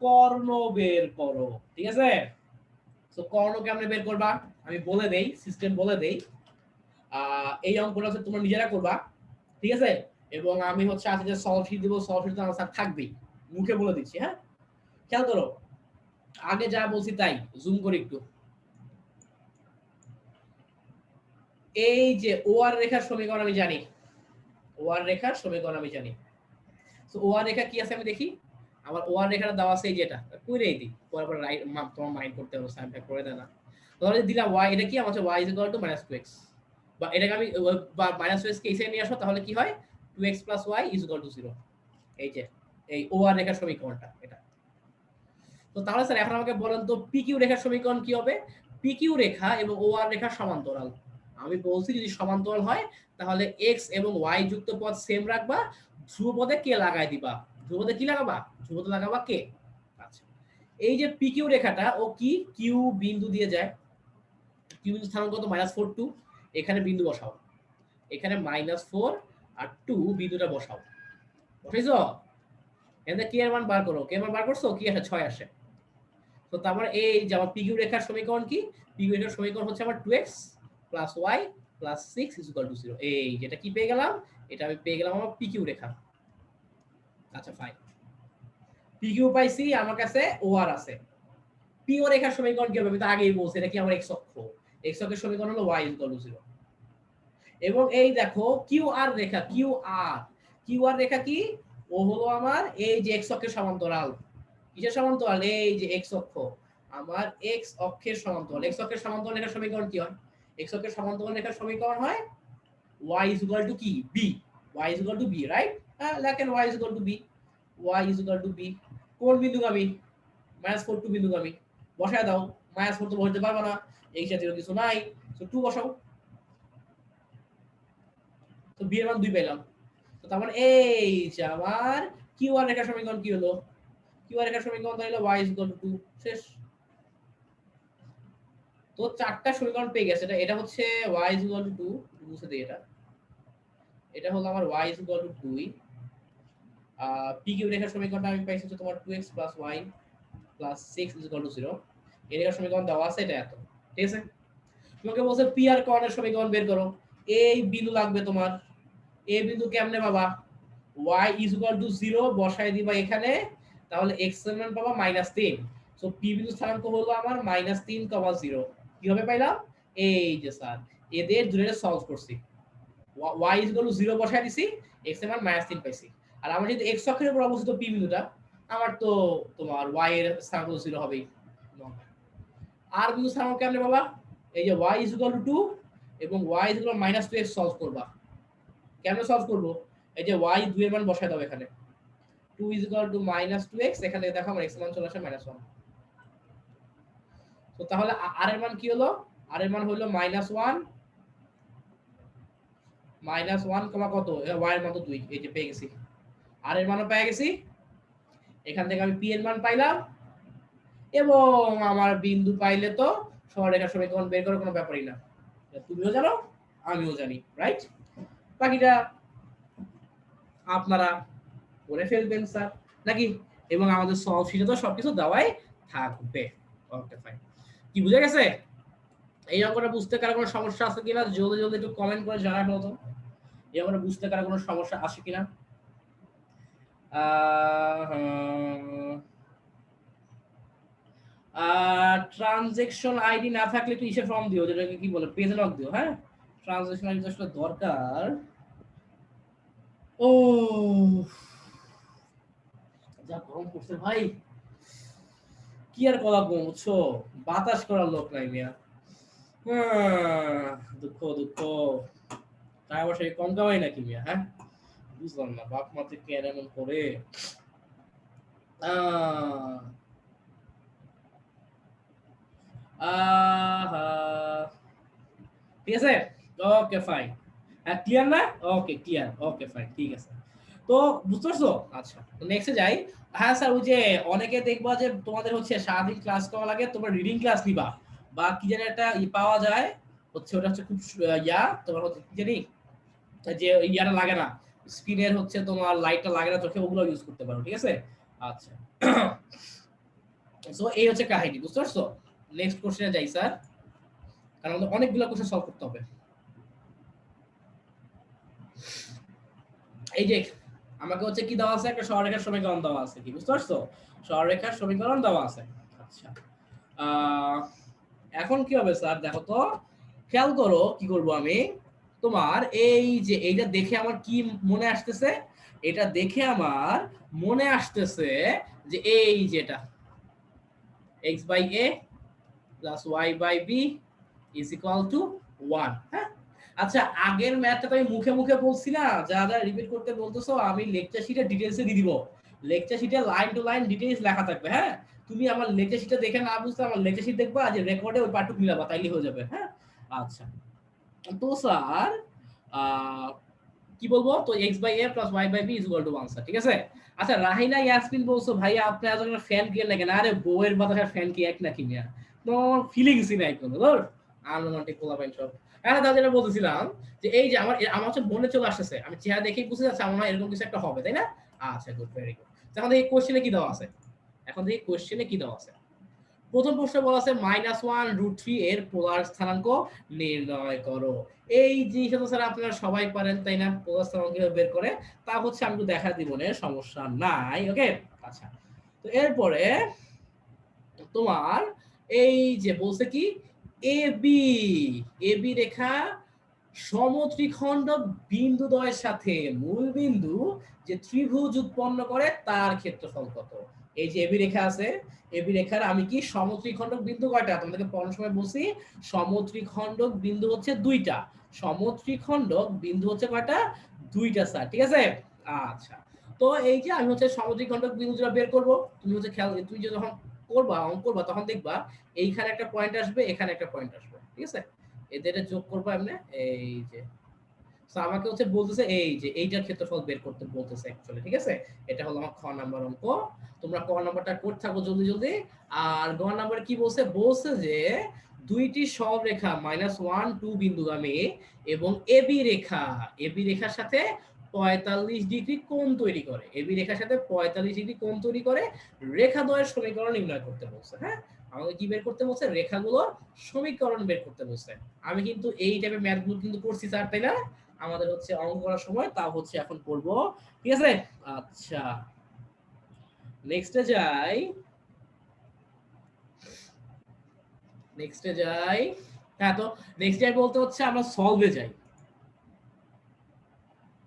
কর্ণ বের করো, ঠিক আছে। তো কর্ণ কেমনে বের করবা আমি বলে দেই, সিস্টেম বলে দেই। এই অঙ্কটা হচ্ছে তোমরা নিজেরা করবা, ঠিক আছে। এবং আমি হচ্ছে আজকে যে সলভ শিট দিব, সলভ শিট আনসার থাকবেই, মুখে বলে দিচ্ছি, হ্যাঁ। খেয়াল করো, আগে যা বলছি তাই, জুম করি একটু। এই যে ওআর রেখার সমীকরণ আমি জানি, ওআর রেখার সমীকরণ আমি জানি। তো ওআর রেখা কি আছে আমি দেখি। আমার ওআর রেখাটা দেওয়া আছে এই যেটা, কইরেই দিই, পরে পরে রাইট তোমার মাইন্ড করতে হবে, সাইনটা করে দেয় না। তাহলে দিলাম y, এটা কি আমার হচ্ছে y -2x, বা এটাকে আমি বা -2x কে এই সাইডে নিয়ে আসো, তাহলে কি হয় 2x + y = 0। এই যে এই ওআর রেখার সমীকরণটা এটা। তো তাহলে স্যার এখন আমাকে বলেন তো পিকিউ রেখার সমীকরণ কি হবে? পিকিউ রেখা এবং ওআর রেখা সমান্তরাল। আমি বলছি যদি সমান্তরাল হয় তাহলে x এবং y যুক্ত পদ সেম রাখবা, ধ্রুবপদে কে লাগাই দিবা। ধ্রুবপদে কি লাগাবা? ধ্রুবপদে লাগাবা কে। আচ্ছা, এই যে পিকিউ রেখাটা ও কি কিউ বিন্দু দিয়ে যায়, কিউ বিন্দু স্থানাঙ্ক কত -4 2, এখানে বিন্দু বসাও, এখানে -4 আর 2 বিন্দুটা বসাও, বসাইছো। এখানে কে এর মান বার করো, কে এর মান বার করছো, কি আসে 6 আসে। তো তারপরে এই যে আমার পিকিউ রেখার সমীকরণ কি, পিকিউ রেখার সমীকরণ হচ্ছে আমার 2x + y + 6 = 0। এই যেটা কি পেয়ে গেলাম, এটা আমি পেয়ে গেলাম আমার পিকিউ রেখা। আচ্ছা ফাইন, পিকিউ পাইছি, আমার কাছে ওআর আছে। পিও রেখার সমীকরণ কি হবে আমি তো আগেই বলছি, এটা কি আমার x অক্ষ, x অক্ষের সমীকরণ হলো y = 0। এবং এই দেখো কিউ আর রেখা, কিউ আর রেখা কি, ও হলো আমার এই যে x অক্ষের সমান্তরাল। কিসের সমান্তরাল? এই যে x অক্ষ, আমার x অক্ষের সমান্তরাল। x অক্ষের সমান্তরাল রেখার সমীকরণ কি হয়? x অক্ষের সমান্তরাল রেখার সমীকরণ হয় y = কি b, y = b, রাইট। লেখেন y = b, y = b। কোন বিন্দুগামী? -4 2 বিন্দুগামী। বসায় দাও, -4 তো বসাতে পারবা না, এই জাতীয় কিছু নাই, তো 2 বসাও। তো b এর মান 2 পেলাম। তো তার মানে এই যে আমার কিউ আর রেখার সমীকরণ কি হলো? কিউ আর রেখার সমীকরণ হলো y = 2, শেষ। তো চারটা সমীকরণ পেয়ে গেছে। এটা হচ্ছে y = 2, মুছে দেই এটা। এটা হলো আমার y = 2। PQ রেখার সমীকরণটা আমি পাইছি হচ্ছে তোমার 2x + y + 6 = 0। এই রেখার সমীকরণ দেওয়া আছে এটা এত। ঠিক আছে? তোমাকে বলছে পি আর কর্ণের সমীকরণ বের করো। এই বিন্দু লাগবে তোমার। এই বিন্দু কেমনে পাবা? y = 0 বসায় দিবা এখানে, তাহলে x এর মান পাবা -3। সো p বিন্দু স্থানাঙ্ক হলো আমার -3, 0। কিভাবে পাইলাম? এই যে স্যার, এদের দুটোরে সলভ করছি। y = 0 বসায় দিছি, x এর মান -3 পাইছি। আর আমরা যদি x অক্ষের উপর অবস্থিত p বিন্দুটা, আমার তো তোমার y এর স্থানাঙ্ক 0 হবেই। আর বিন্দু স্থানাঙ্ক কেমনে পাবা? এই যে y = 2 এবং y = -2x সলভ করবা। কেমনে সলভ করব? এই যে y 2 এর মান বসায় দাও এখানে। 2 = -2x, এখানে দেখো আমার x এর মান চলে আসে -1। তো তাহলে r এর মান কি হলো? r এর মান হলো -1, -1 কত? y এর মান তো 2, এই যে পেয়ে গেছি। r এর মানও পেয়ে গেছি। এখান থেকে আমি p এর মান পাইলাম এবং আমার বিন্দু পাইলে তো সরলরেখার সমীকরণ বের করার কোনো ব্যাপারই না। তুমিও জানো, আমিও জানি, রাইট? বাকিটা আপনারা করে ফেলবেন স্যার, নাকি? এবং আমাদের সলভ শিটে তো সবকিছু দেওয়াই থাকবে। Okay fine. কি বুঝে গেছে? এই অঙ্কটা বুঝতে কারো কোনো সমস্যা আছে কিনা জলদি জলদি একটু কমেন্ট করে জানাই ফেলো তো। এই অঙ্কটা বুঝতে কারো কোনো সমস্যা আছে কিনা। ট্রানজ্যাকশন আইডি না থাকলে একটু ইসে ফর্ম দিও, যেটাকে কি বলে পেজ লক দিও, হ্যাঁ। ট্রানজ্যাকশন আইডি আসলে দরকার। ও যা গরম পড়ছে ভাই, কি আর করা বুঝছো, বাতাস করার লোক নাই মিয়া। দুঃখ দুঃখ, টাকা পয়সা কম কামাই নাকি মিয়া, হ্যাঁ? বুঝলাম না বাপ মাতে কেন এমন করে। আহ আহা ঠিক আছে, ওকে ফাইন। ক্লিয়ার না? ওকে ক্লিয়ার, ওকে ফাইন, ঠিক আছে। তো বুঝতে পারছো? আচ্ছা, তো নেক্সটে যাই। হ্যাঁ স্যার, ওই যে অনেকে দেখবা যে তোমাদের হচ্ছে সারাদিন ক্লাস করা লাগে, তোমরা রিডিং ক্লাস নিবা বা কি জানি একটা পাওয়া যায়, হচ্ছে ওটা হচ্ছে খুব তোমার হচ্ছে কি জানি যে ইয়াটা লাগে না, স্ক্রিনের হচ্ছে তোমার লাইটটা লাগে না চোখে, ওগুলো ইউজ করতে পারো, ঠিক আছে। আচ্ছা, সো এই হচ্ছে কাহিনী, বুঝতে পারছো? নেক্সট কোশ্চেনে যাই স্যার, কারণ আমাদের অনেকগুলো কোশ্চেন সলভ করতে হবে। এই যে আমাকে হচ্ছে কি দেওয়া আছে, একটা সরলরেখার সমীকরণ দেওয়া আছে, কি বুঝতে পারছো? সরলরেখার সমীকরণ দেওয়া আছে। আচ্ছা, এখন কি হবে স্যার, দেখো তো, খেয়াল করো কি করব আমি। তোমার এই যে এইটা দেখে আমার কি মনে আসতেছে, এটা দেখে আমার মনে আসতেছে যে এই যেটা x by a plus y by b is equal to 1। হ্যাঁ, আচ্ছা, আগের ম্যাথটা তো আমি মুখে মুখে বলছি না, যা যা রিপিট করতে বলতেছো আমি লেকচার শিটে ডিটেইলসে দিয়ে দিব। লেকচার শিটে লাইন টু লাইন ডিটেইলস লেখা থাকবে। হ্যাঁ, তুমি আমার লেকচার শিটটা দেখে না বুঝতে আমার লেকচার শিট দেখবা, যে রেকর্ডে ওই পার্টটুকু মিলাবা, তাইলে হয়ে যাবে। হ্যাঁ, আচ্ছা, তো স্যার কি বলবো, তো x by a plus y by b is equal to 1 sir, ঠিক আছে। আচ্ছা, রাহিনা ইয়াসমিন বলছো ভাইয়া আপনি এত ফ্যান কি লাগে না, আরে বউয়ের বাতাসের ফ্যান কি এক নাকি মিয়া, তো ফিলিংসই নাই কোনো, ধর আনরোমান্টিক পোলাপাইন সব। হ্যাঁ দাদা, যেটা বলতেছিলাম যে এই যে আমার আমার হচ্ছে মনে চলে আসতেছে, আমি চেহারা দেখেই বুঝতে যাচ্ছি আমার এরকম কিছু একটা হবে, তাই না? আচ্ছা, গুড, ভেরি গুড। এখন দেখি কোশ্চেনে কি দেওয়া আছে, এখন দেখি কোশ্চেনে কি দেওয়া আছে। প্রথম প্রশ্ন বলা আছে -1√3 এর পোলার স্থানাঙ্ক নির্ণয় করো। এই জিনিসটা তো স্যার আপনারা সবাই পারেন, তাই না? পোলার স্থানাঙ্ক কিভাবে বের করে, তা হচ্ছে আমি তো দেখা দিব না, সমস্যা নাই। ওকে, আচ্ছা, তো এরপরে তোমার এই যে বলছে কি, এবি এবি রেখা সমত্রিখণ্ড বিন্দুদ্বয়ের সাথে মূল বিন্দু যে ত্রিভুজ উৎপন্ন করে তার ক্ষেত্রফল কত। এই যে এবি রেখা আছে, এবি রেখার আমি কি সমত্রিখণ্ডক বিন্দু কয়টা, তোমাদেরকে পড়ানোর সময় বলছি সমত্রিখণ্ডক বিন্দু হচ্ছে দুইটা। সমত্রিখণ্ডক বিন্দু হচ্ছে কয়টা? দুইটা স্যার, ঠিক আছে। আচ্ছা, তো এই যে আমি হচ্ছে সমদ্বিখণ্ডক বিন্দুটা বের করব, তুমি হচ্ছে খেয়াল, তুমি যখন করবা অঙ্ক করবা তখন দেখবা এইখানে একটা পয়েন্ট আসবে, এখানে একটা পয়েন্ট আসবে, ঠিক আছে। এদের যোগ করবা এমনি, এই যে সো আমাকে হচ্ছে বলতেছে এই যে এইটার ক্ষেত্রফল বের করতে বলতেছে অ্যাকচুয়ালি, ঠিক আছে। এটা হলো আমার খ নাম্বার অঙ্ক। তোমরা ক নাম্বারটা করতে থাকো জলদি জলদি। আর গ নাম্বার কি বলছে, বলছে যে দুইটি সরলরেখা -1 2 বিন্দুগামী এবং এবি রেখা, এবি রেখার সাথে 45 ডিগ্রি কোণ তৈরি করে, এবি রেখার সাথে 45 ডিগ্রি কোণ তৈরি করে রেখাদ্বয়ের সমীকরণ নির্ণয় করতে বলছে। হ্যাঁ, আমাকে কি বের করতে বলছে, রেখাগুলোর সমীকরণ বের করতে বলছে। আমি কিন্তু এই টাইপের ম্যাথগুলো কিন্তু করছি স্যার, তাই না? আমাদের হচ্ছে অঙ্ক করার সময়, তা হচ্ছে এখন করব, ঠিক আছে। আচ্ছা, নেক্সটে যাই, নেক্সটে যাই। হ্যাঁ, তো নেক্সট যাই বলতে হচ্ছে আমরা সলভে যাই।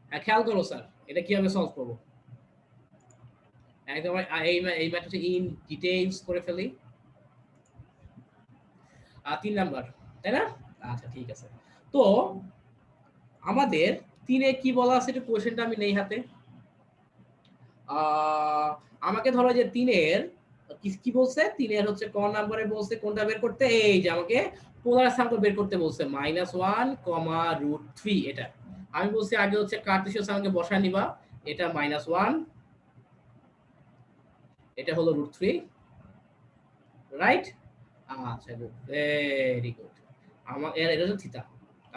হ্যাঁ, খেয়াল করো স্যার, এটা কিভাবে সলভ করব, একদম এই ম্যাথটা ইন ডিটেইলস করে ফেলি। 3 নাম্বার, তাই না? আচ্ছা, ঠিক আছে। তো আমাদের 3-এ কি বলা আছে, একটু কোশ্চেনটা আমি নেই হাতে। আমাকে ধরো যে 3-এর কি বলছে, 3-এর হচ্ছে ক নাম্বারে বলছে কোনটা বের করতে, এই যে আমাকে পোলার স্থানাঙ্ক বের করতে বলছে -1, √3। এটা আমি বলছি আগে হচ্ছে কার্টেসীয় স্থানাঙ্কে বসায় নিবা, এটা -1, এটা হলো √3, রাইট? আচ্ছা, গুড, ভেরি গুড। আমার এটা হচ্ছে থিটা।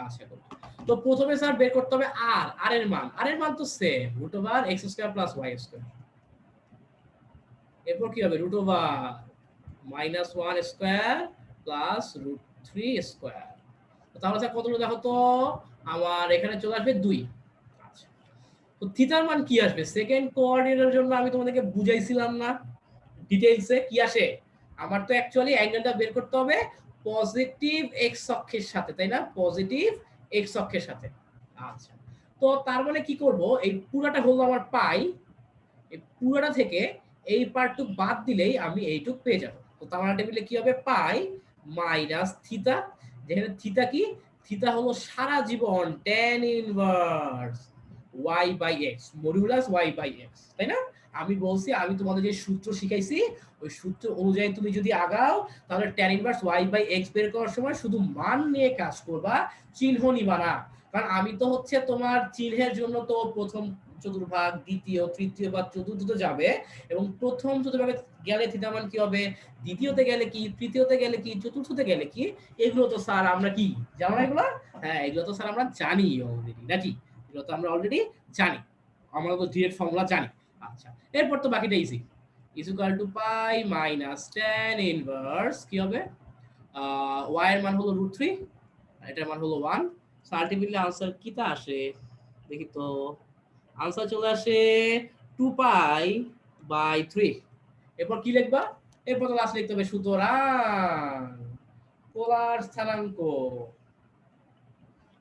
আচ্ছা, গুড। তো প্রথমে স্যার বের করতে হবে আর এর মান, আর এর মান তো সেম √x² + y²। এরপর কি হবে, √-1² প্লাস √3²। তাহলে স্যার কত দেখো তো, আমার এখানে চলে আসবে 2। আচ্ছা, তো থিটার মান কি আসবে, সেকেন্ড কোঅর্ডিনেটের জন্য আমি তোমাদেরকে বুঝাইছিলাম না ডিটেইলসে কি আসে। আমার তো অ্যাকচুয়ালি অ্যাঙ্গেলটা বের করতে হবে পজিটিভ এক্স অক্ষের সাথে, তাই না? পজিটিভ এক্স অক্ষের সাথে। আচ্ছা, তো তার মানে কি করব, এই পুরাটা হলো আমার পাই, এই পুরাটা থেকে এই পার্টটুক বাদ দিলেই আমি এইটুক পেয়ে যাব। তো তার মানে টেবিলে কি হবে, পাই মাইনাস থিটা, যেখানে থিটা কি, থিটা হলো সারা জীবন tan inverse y by x, modulus y by x, তাই না? আমি বলছি আমি তোমাদের যে সূত্র শিখাইছি ওই সূত্র অনুযায়ী তুমি যদি আগাও তাহলে tan inverse y by x বের করার সময় শুধু মান নিয়ে কাজ করবা, চিহ্ন নিবা না। কারণ আমি তো হচ্ছে তোমার চিহ্নের জন্য তো প্রথম চতুর্ভাগ, দ্বিতীয়, তৃতীয় বা চতুর্থতে যাবে, এবং প্রথম চতুর্ভাগে গেলে থিটা মান কি হবে, দ্বিতীয়তে গেলে কি, তৃতীয়তে গেলে কি, চতুর্থতে গেলে কি, এগুলো তো স্যার আমরা কি জানো না এগুলো? হ্যাঁ, এগুলো তো স্যার আমরা জানি অলরেডি, নাকি? এগুলো তো আমরা অলরেডি জানি, আমরা তো ডিরেক্ট ফর্মুলা জানি। আচ্ছা, এরপর তো বাকিটা easy, is equal two pi minus tan inverse কি হবে, y এর মান হলো √3, এটার মান হলো 1। সো আলটিমেটলি আনসার কিটা আসে দেখি তো, আনসার চলে আসে 2 পাই বাই 3। এরপর কি লিখবা, এরপর তো লাস্ট লিখতে হবে সুতরাং পোলার স্থানাঙ্ক।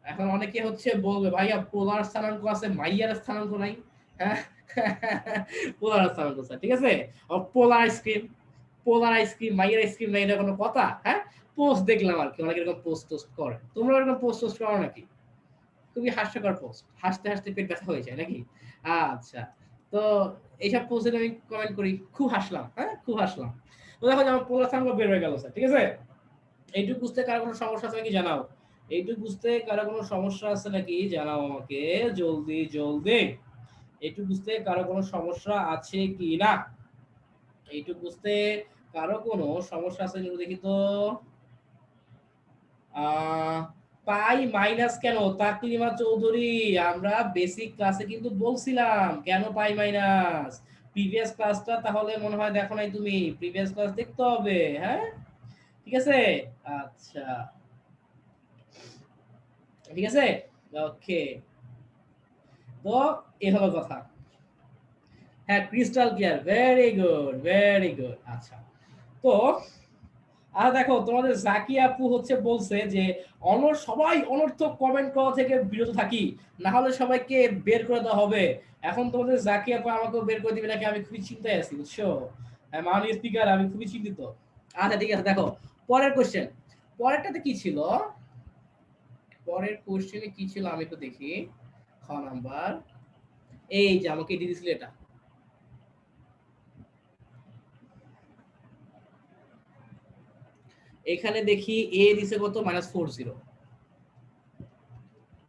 এখন অনেকে হচ্ছে বলবে ভাইয়া পোলার স্থানাঙ্ক আছে, মাইয়ার স্থানাঙ্ক নাই। হ্যাঁ, পোলার স্থানাঙ্ক স্যার, ঠিক আছে। পোলার আইসক্রিম, পোলার আইসক্রিম, মাইয়ার আইসক্রিম নাই, এটা কোনো কথা? হ্যাঁ, পোস্ট দেখলাম আর কি, অনেকে এরকম পোস্ট টোস্ট করে, তোমরা এরকম পোস্ট টোস্ট করো নাকি? খুবই হাস্যকর পোস্ট, হাসতে হাসতে পেট ব্যথা হয়ে যায় নাকি? আচ্ছা, তো এইসব পোস্টে আমি কমেন্ট করি, খুব হাসলাম, হ্যাঁ খুব হাসলাম। তো দেখো যে আমার পোলার স্থানাঙ্ক বের হয়ে গেল স্যার, ঠিক আছে। এইটুকু বুঝতে কারো কোনো সমস্যা আছে নাকি জানাও, এইটুকু বুঝতে কারো কোনো সমস্যা আছে নাকি জানাও আমাকে, জলদি জলদি। এইটুকু বুঝতে কারো কোনো সমস্যা আছে কি না, এইটুকু বুঝতে কারো কোনো সমস্যা আছে যদি দেখি তো। পাই মাইনাস কেন তাকলিমা চৌধুরী, আমরা বেসিক ক্লাসে কিন্তু বলছিলাম কেন পাই মাইনাস। প্রিভিয়াস ক্লাসটা তাহলে মনে হয় দেখো নাই তুমি, প্রিভিয়াস ক্লাস দেখতে হবে, হ্যাঁ ঠিক আছে। আচ্ছা, ঠিক আছে, ওকে। তো এ হলো কথা। হ্যাঁ, crystal clear, very good very good. আচ্ছা, তো আর দেখো তোমাদের জাকি আপু হচ্ছে বলছে যে সবাই অনর্থক কমেন্ট করা থেকে বিরত থাকি, না হলে সবাইকে বের করে দেওয়া হবে। এখন তোমাদের জাকি আপু আমাকেও বের করে দিবে নাকি, আমি খুবই চিন্তায় আছি বুঝছো। হ্যাঁ, মাননীয় স্পিকার আমি খুবই চিন্তিত। আচ্ছা ঠিক আছে, দেখো পরের কোশ্চেন, পরেরটাতে কি ছিল, পরের কোশ্চেনে কি ছিল আমি একটু দেখি। খ নাম্বার, এই যে আমাকে দিয়ে দিছিল এটা, এখানে দেখি এ দিছে কত, -40,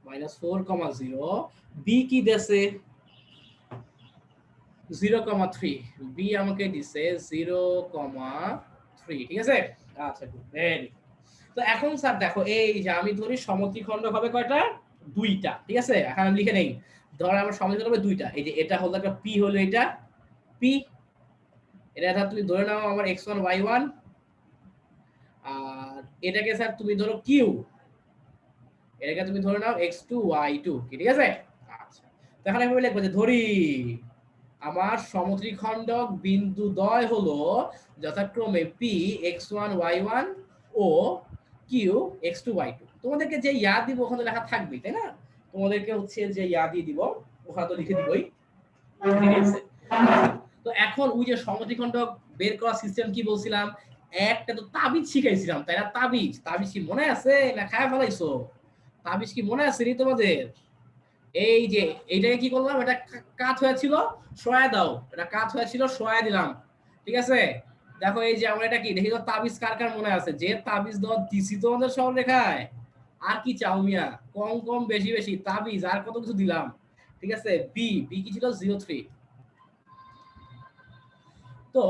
-4,0, বি কি দেছে 0,3, বি আমাকে দিছে 0,3, ঠিক আছে। আচ্ছা গুড, ভেরি। তো এখন স্যার দেখো এই যে আমি ধরি সমদ্বিখণ্ডক হবে কয়টা, দুইটা, ঠিক আছে। এখন আমি লিখে নেই, ধর আমার সমদ্বিখণ্ডক হবে দুইটা, এই যে এটা হলো একটা পি, হলো এটা পি, এটা তুমি ধরে নাও আমার x1 y1, আর এটাকে স্যার তুমি ধরো কিউ, এটাকে তুমি ধরে নাও x2 y2, ঠিক আছে। আচ্ছা, তাহলে আমি লিখবো যে ধরি আমার সমত্রিখণ্ডক বিন্দুদ্বয় হলো যথাক্রমে P x1 y1 O Q x2 y2। তোমাদেরকে যে ইয়া দিব ওখানে লেখা থাকবে, তাই না? তোমাদেরকে হচ্ছে যে ইয়া দিয়ে দিব ওখানে তো লিখে দিবই, ঠিক আছে। তো এখন ওই যে সমদ্বিখণ্ডক বের করার সিস্টেম কি বলছিলাম, একটা তো তাবিজ শিখাইছিলাম, তাই না? তাবিজ, তাবিজ কি মনে আছে না খায় ফেলাইছো? তাবিজ কি মনে আছে নি তোমাদের? এই যে এইটাকে কি করলাম, এটা কাত হয়েছিল, সয়া দাও, এটা কাত হয়েছিল, সয়া দিলাম, ঠিক আছে। দেখো এই যে আমরা এটা কি দেখি তো, তাবিজ কার কার মনে আছে, যে তাবিজ দাও দিছি তোমাদের সরল রেখায়। আর কি চাও মিয়া, কম কম বেশি বেশি তাবিজ আর কত কিছু দিলাম, ঠিক আছে। বি, বি কি ছিল 0,3। তো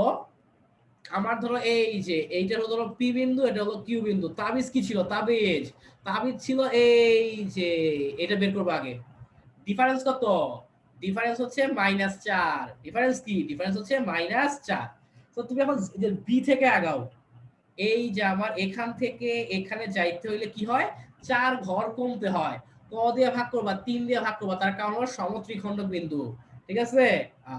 আমার ধরো এই যে এইটা হলো ধরো পি বিন্দু, এটা হলো কিউ বিন্দু, তাবিজ কি ছিল, তাবিজ, তাবিজ ছিল এই যে এটা বের করবো আগে, ডিফারেন্স কত, ডিফারেন্স হচ্ছে -4, ডিফারেন্স কি, ডিফারেন্স হচ্ছে -4। তো তুমি এখন যে বি থেকে আগাও, এই যে আমার এখান থেকে এখানে যাইতে হইলে কি হয়, 4 ঘর কমতে হয়, ক দিয়ে ভাগ করবা, 3 দিয়ে ভাগ করবা, তার কারণ হলো সমত্রিখণ্ডক বিন্দু, ঠিক আছে।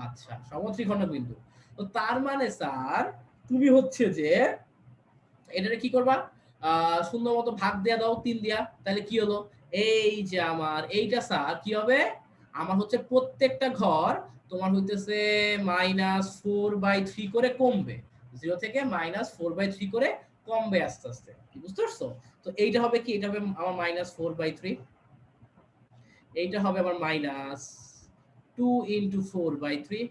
আচ্ছা, সমত্রিখণ্ডক বিন্দু। তো তার মানে স্যার তুমি হচ্ছে যে এটারে কি করবা, সুন্দর মতো ভাগ দেয়া দাও 3 দিয়া, তাহলে কি হলো, এই যে আমার এইটা স্যার কি হবে, আমার হচ্ছে প্রত্যেকটা ঘর তোমার হইতেছে -4/3 করে কমবে, 0 থেকে -4/3 করে কমবে আস্তে আস্তে, কি বুঝতে পারছো? তো এইটা হবে কি, এটা হবে আমার -4/3, এইটা হবে আমার -2 × 4/3,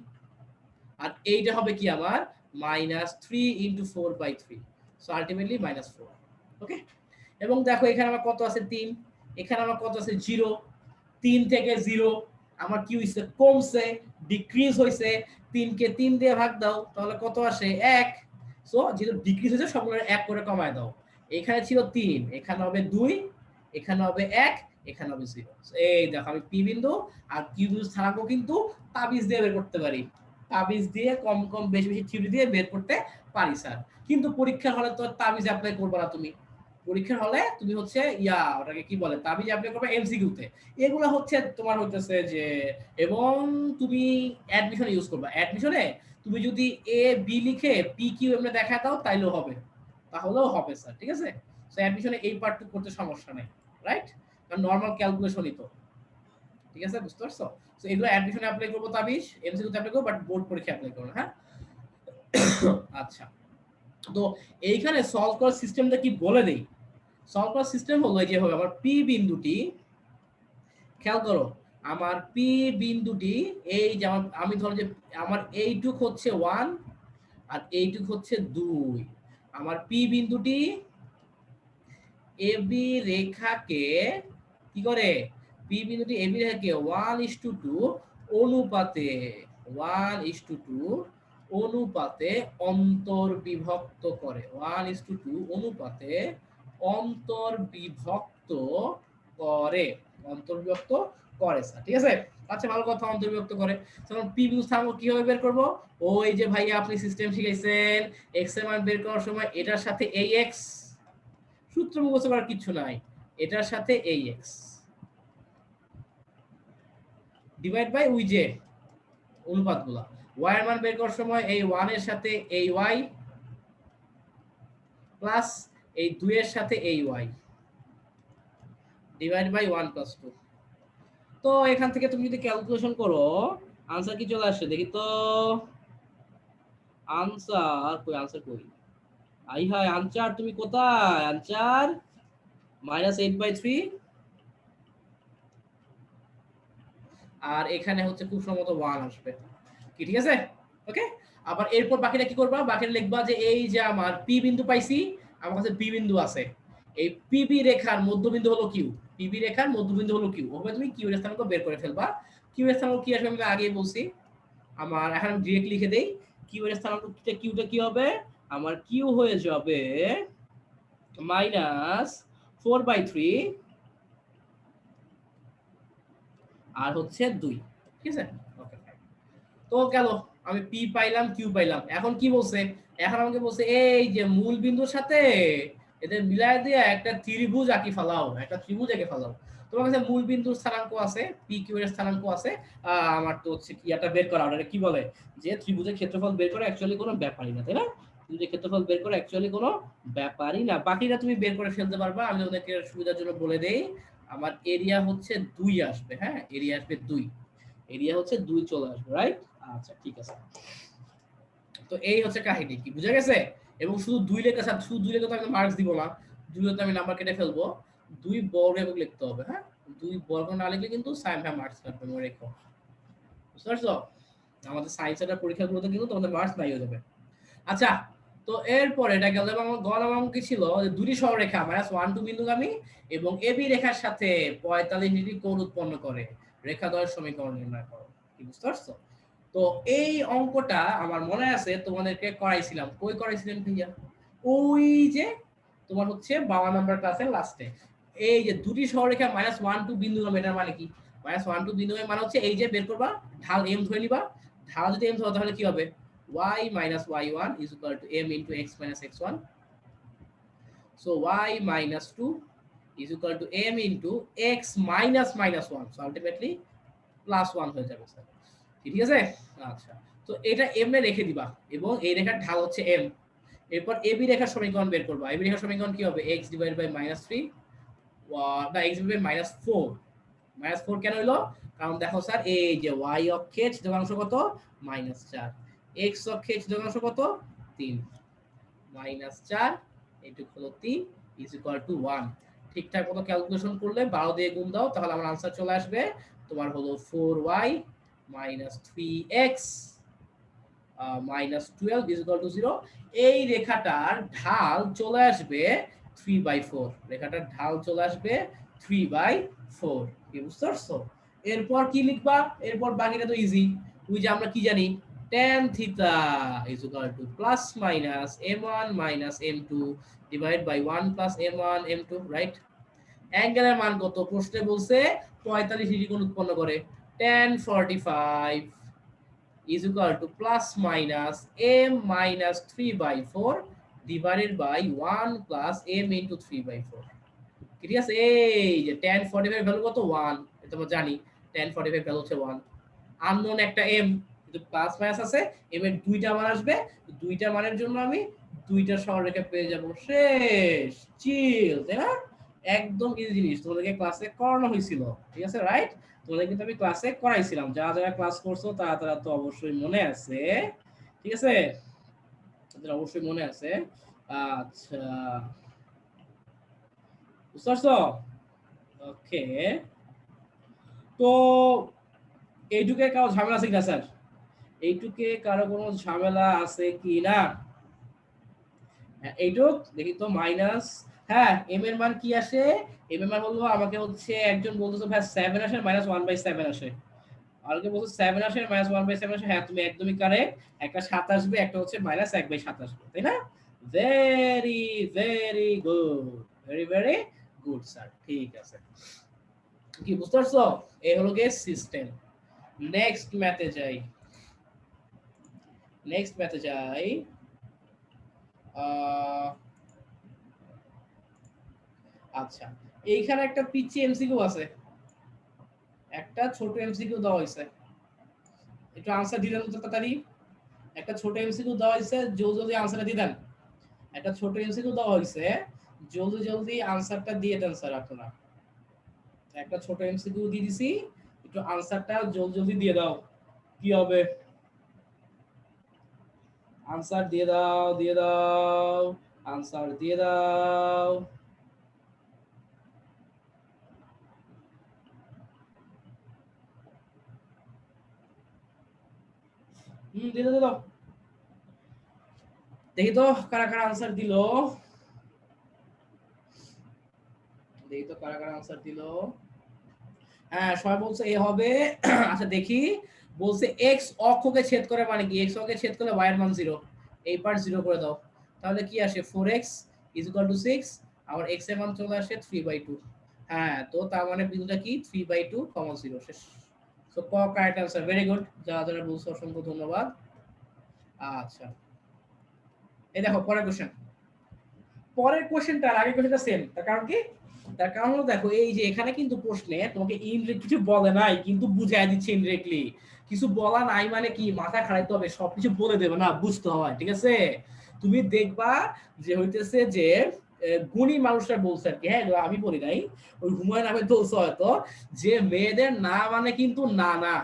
আর এইটা হবে কি আমার -3 × 4/3, সো আলটিমেটলি -4। ওকে, এবং দেখো এখানে আমার কত আছে 3, এখানে আমার কত আছে 0, 3 থেকে 0 আমার কি হইছে কমছে, ডিক্রিজ হইছে। 3 কে 3 দিয়ে ভাগ দাও তাহলে কত আসে 1। সো যেহেতু ডিক্রিজ হইছে সবগুলো 1 করে কমায় দাও। এখানে ছিল 3, এখানে হবে 2, এখানে হবে 1, এখানে হবে 0। এই দেখো আমি পি বিন্দু আর কিউ বিন্দু স্থানাঙ্ক কিন্তু তাবিজ দিয়ে বের করতে পারি। তাবিজ দিয়ে কম কম বেশি বেশি থিওরি দিয়ে বের করতে পারি স্যার। কিন্তু পরীক্ষার হলে তো তাবিজ অ্যাপ্লাই করবে না তুমি। পরীক্ষার হলে তুমি হচ্ছে ওটাকে কি বলে তাবিজ অ্যাপ্লাই করবে এমসিকিউতে। এগুলো হচ্ছে তোমার হইতেছে যে, এবং তুমি অ্যাডমিশনে ইউজ করবা। অ্যাডমিশনে তুমি যদি এ বি লিখে পি কিউ এমনি দেখায় দাও তাইলেও হবে, তাহলেও হবে স্যার, ঠিক আছে। সো অ্যাডমিশনে এই পার্টটুকু করতে সমস্যা নেই, রাইট, কারণ নরমাল ক্যালকুলেশনই তো, ঠিক আছে, বুঝতে পারছো। সো এগুলো অ্যাডমিশনে অ্যাপ্লাই করবো তাবিজ, এমসিকিউতে অ্যাপ্লাই করবো, বাট বোর্ড পরীক্ষা অ্যাপ্লাই করবো, হ্যাঁ। আচ্ছা, তো এইখানে সলভ করার সিস্টেমটা কি বলে দেই। সলভ করার সিস্টেম হলো যে হবে আমার পি বিন্দুটি, খেয়াল করো, আমার পি বিন্দুটি এই যে আমি ধরো যে আমার এইটুক হচ্ছে 1 আর এইটুক হচ্ছে 2। আমার পি বিন্দুটি এবি রেখাকে কি করে, পি বিন্দুটি এবি রেখাকে 1:2 অনুপাতে 1:2 অনুপাতে অন্তর্বিভক্ত করে, 1:2 অনুপাতে অন্তর্বিভক্ত করে, অন্তর্বিভক্ত করে স্যার, ঠিক আছে। আচ্ছা, ভালো কথা, অন্তর্বিভক্ত করে। তখন পি বিন্দু স্থানাঙ্ক কিভাবে বের করব, ওই যে ভাইয়া আপনি সিস্টেম শিখাইছেন, এক্স এর মান বের করার সময় এটার সাথে এই এক্স, সূত্র মুখস্থ করার কিছু নাই, এটার সাথে এই এক্স ডিভাইড বাই ওই যে অনুপাতগুলা। ওয়াই এর মান বের করার সময় এই 1 এর সাথে এই ওয়াই প্লাস এই 2 এর সাথে এই ওয়াই ডিভাইড বাই 1 + 2। তো এখান থেকে তুমি যদি ক্যালকুলেশন করো আনসার কি চলে আসে দেখি তো। আনসার কই, আই হাই আনসার তুমি কোথায়, আনসার -8/3, আর এখানে হচ্ছে খুব সম্ভবত 1 আসবে কি, ঠিক আছে। ওকে, আবার এরপর বাকিটা কি করবা, বাকিটা লিখবা যে এই যে আমার পি বিন্দু পাইছি, আমার কাছে পি বিন্দু আছে, এই পিবি রেখার মধ্যবিন্দু হলো কিউ, পিবি রেখার মধ্যবিন্দু হলো কিউ, ওভাবে তুমি কিউ এর স্থানাঙ্ক বের করে ফেলবা। কিউ এর স্থানাঙ্ক কি আসবে আমি আগেই বলছি, আমার এখন আমি ডিরেক্ট লিখে দেই। কিউ এর স্থানাঙ্ক কিউটা কি হবে, আমার কিউ হয়ে যাবে -4/3 আর হচ্ছে 2, ঠিক আছে। ওকে, তো গেল, আমি পি পাইলাম কিউ পাইলাম। এখন কি বলছে, এখন আমাকে বলছে এই যে মূল বিন্দুর সাথে এদের মিলাই দিয়ে একটা ত্রিভুজ আঁকি ফেলাও, একটা ত্রিভুজ এঁকে ফেলাও। তোমার কাছে মূল বিন্দুর স্থানাঙ্ক আছে, পি কিউ এর স্থানাঙ্ক আছে, আমার তো হচ্ছে কি এটা বের করা, ওটা কি বলে যে ত্রিভুজের ক্ষেত্রফল বের করা অ্যাকচুয়ালি কোনো ব্যাপারই না, তাই না। ত্রিভুজের ক্ষেত্রফল বের করা অ্যাকচুয়ালি কোনো ব্যাপারই না, বাকিটা তুমি বের করে ফেলতে পারবা। আমি তোমাদেরকে সুবিধার জন্য বলে দেই, আমার এরিয়া হচ্ছে 2 আসবে, হ্যাঁ, এরিয়া আসবে 2, এরিয়া হচ্ছে 2 চলে আসবে, রাইট। আচ্ছা, ঠিক আছে। তো এই হচ্ছে কাহিনী, কি বুঝা গেছে। এবং শুধু 2 লেখা, শুধু 2 লেখা তো আমি মার্কস দিব না, 2 তো আমি নাম্বার কেটে ফেলবো। 2 বর্গ একক লিখতে হবে, হ্যাঁ, 2 বর্গ না লিখলে কিন্তু সাইন ভাই মার্কস কাটবে, মনে রেখো, বুঝতে পারছো। আমাদের সায়েন্সের পরীক্ষাগুলোতে কিন্তু তোমাদের মার্কস নাই হয়ে যাবে। আচ্ছা, তো এরপর এটা গেল, এবং আমার গড় অঙ্ক কি ছিল, যে দুটি সরলরেখা -1 2 বিন্দুগামী এবং এবি রেখার সাথে 45 ডিগ্রি কোণ উৎপন্ন করে রেখাদ্বয়ের সমীকরণ নির্ণয় করো, কি বুঝতে পারছো। তো এই অঙ্কটা আমার মনে আছে তোমাদেরকে করাইছিলাম, কই করাইছিলেন ভাইয়া, ওই যে তোমার হচ্ছে 52 নাম্বার ক্লাসের লাস্টে। এই যে দুটি সরলরেখা -1 2 বিন্দুগামী, এটার মানে কি, -1 2 বিন্দুগামী মানে হচ্ছে এই যে বের করবা, ঢাল এম ধরে নিবা, ঢাল যদি এম ধরো তাহলে কি হবে, y minus y1 is equal to m into x minus x1. So y minus 2 is equal to m into x minus minus 1. So ultimately plus 1 হয়ে যাবে স্যার, ঠিক আছে। আচ্ছা, তো এটা m এ রেখে দিবা এবং এই রেখার ঢাল হচ্ছে m। এরপর ab রেখার সমীকরণ বের করবা। ab রেখার সমীকরণ কি হবে, x divided by -3 বা x divided by -4। -4 কেন হলো, কারণ দেখো স্যার এই যে y অক্ষে ছেদকাংশ কত, -4, x অক্ষে ছেদকাংশ কত, 3, -4 এটুক হলো 3 is equal to 1। ঠিকঠাক মতো ক্যালকুলেশন করলে 12 দিয়ে গুণ দাও, তাহলে আমার আনসার চলে আসবে তোমার হলো 4y minus 3x minus 12 is equal to 0। এই রেখাটার ঢাল চলে আসবে 3/4, রেখাটার ঢাল চলে আসবে 3/4। কি বুঝতে পারছো? এরপর কি লিখবা? এরপর বাকিটা তো ইজি। ওই যে আমরা কি জানি, tan theta is equal to plus minus m1 minus m2 divide by 1 plus m1 m2, right? অ্যাঙ্গেলের মান কত? প্রশ্নে বলছে 45 ডিগ্রি কোণ উৎপন্ন করে। tan 45 is equal to plus minus m minus 3/4 divided by 1 plus m into 3/4। ঠিক আছে? এই যে tan 45 ভ্যালু কত? 1, এটা আমরা জানি। tan 45 ভ্যালু হচ্ছে 1। আননোন একটা m, কিন্তু প্লাস মাইনাস আছে, m এর দুইটা মান আসবে, দুইটা মানের জন্য আমি দুইটা সরলরেখা পেয়ে যাব। শেষ, চিল, তাই না? একদম ইজি জিনিস, তোমাদেরকে ক্লাসে করানো হয়েছিল। ঠিক আছে, রাইট? তোমাদের কিন্তু আমি ক্লাসে করাইছিলাম, যারা যারা ক্লাস করছো তারা তারা তো অবশ্যই মনে আছে। ঠিক আছে, তাদের অবশ্যই মনে আছে। আচ্ছা, বুঝতে পারছো? ওকে, তো এইটুকে কারো ঝামেলা আছে কিনা স্যার? এইটুকে কারো কোনো ঝামেলা আছে কি না? এইটুক দেখি তো মাইনাস, হ্যাঁ এম এর মান কি আসে? এম এর মান বলবো আমাকে হচ্ছে একজন বলতেছে ভাই 7 আসে মাইনাস 1/7 আসে, আর কে বলছে 7 আসে মাইনাস 1/7 আসে। হ্যাঁ তুমি একদমই কারেক্ট, একটা 7 আসবে, একটা হচ্ছে মাইনাস 1/7 আসবে, তাই না? Very very good, very very good sir, ঠিক আছে। কি বুঝতে পারছো? এই হলো গিয়ে সিস্টেম। নেক্সট ম্যাথে যাই, নেক্সট ম্যাথে যাই। আচ্ছা, এইখানে একটা পিচ্ছি এমসিকিউ আছে, একটা ছোট এমসিকিউ দেওয়া হয়েছে, একটু আনসার দিলেন তো তাড়াতাড়ি। একটা ছোট এমসিকিউ দেওয়া হয়েছে, জলদি জলদি আনসারটা দিয়ে দেন। একটা ছোট এমসিকিউ দেওয়া হয়েছে, জলদি জলদি আনসারটা দিয়ে দেন স্যার আপনারা। একটা ছোট এমসিকিউ দিয়ে দিছি, একটু আনসারটা জলদি জলদি দিয়ে দাও। কি হবে? আনসার দিয়ে দাও, দিয়ে দাও, আনসার দিয়ে দাও। দিয়ে দাও, দিয়ে দাও। দেখি তো কারা কারা আনসার দিল, দেখি তো কারা কারা আনসার দিল। হ্যাঁ সবাই বলছে এ হবে। আচ্ছা দেখি, বলছে এক্স অক্ষকে ছেদ করে মানে কি? এক্স অক্ষকে ছেদ করলে y এর মান 0, এই পার্ট 0 করে দাও, তাহলে কি আসে? 4x is equal to 6, আবার x এর মান চলে আসে 3/2। হ্যাঁ, তো তার মানে বিন্দুটা কি? 3/2, 0 শেষ। সো ক কারেক্ট आंसर, ভেরি গুড, যারা যারা বলছো অসংখ্য ধন্যবাদ। আচ্ছা, এই দেখো পরের কোশ্চেন। পরের কোশ্চেনটা আর আগের কোশ্চেনটা সেম, তার কারণ কি? তার কারণ হলো দেখো, এই যে এখানে কিন্তু প্রশ্নে তোমাকে ইনডিরেক্ট কিছু বলে নাই, কিন্তু বুঝাই দিচ্ছে ইনডিরেক্টলি। কিছু বলা নাই মানে কি, মাথা খারাইতে হবে, সবকিছু বলে দেবে না, বুঝতে হয়। ঠিক আছে, তুমি দেখবা যে হইতেছে যে গুণী মানুষরা বলছে আর কি, হ্যাঁ আমি বলি নাই, ওই হুমায়ুন আহমেদ বলছে হয়তো, যে মেয়েদের না মানে কিন্তু না না।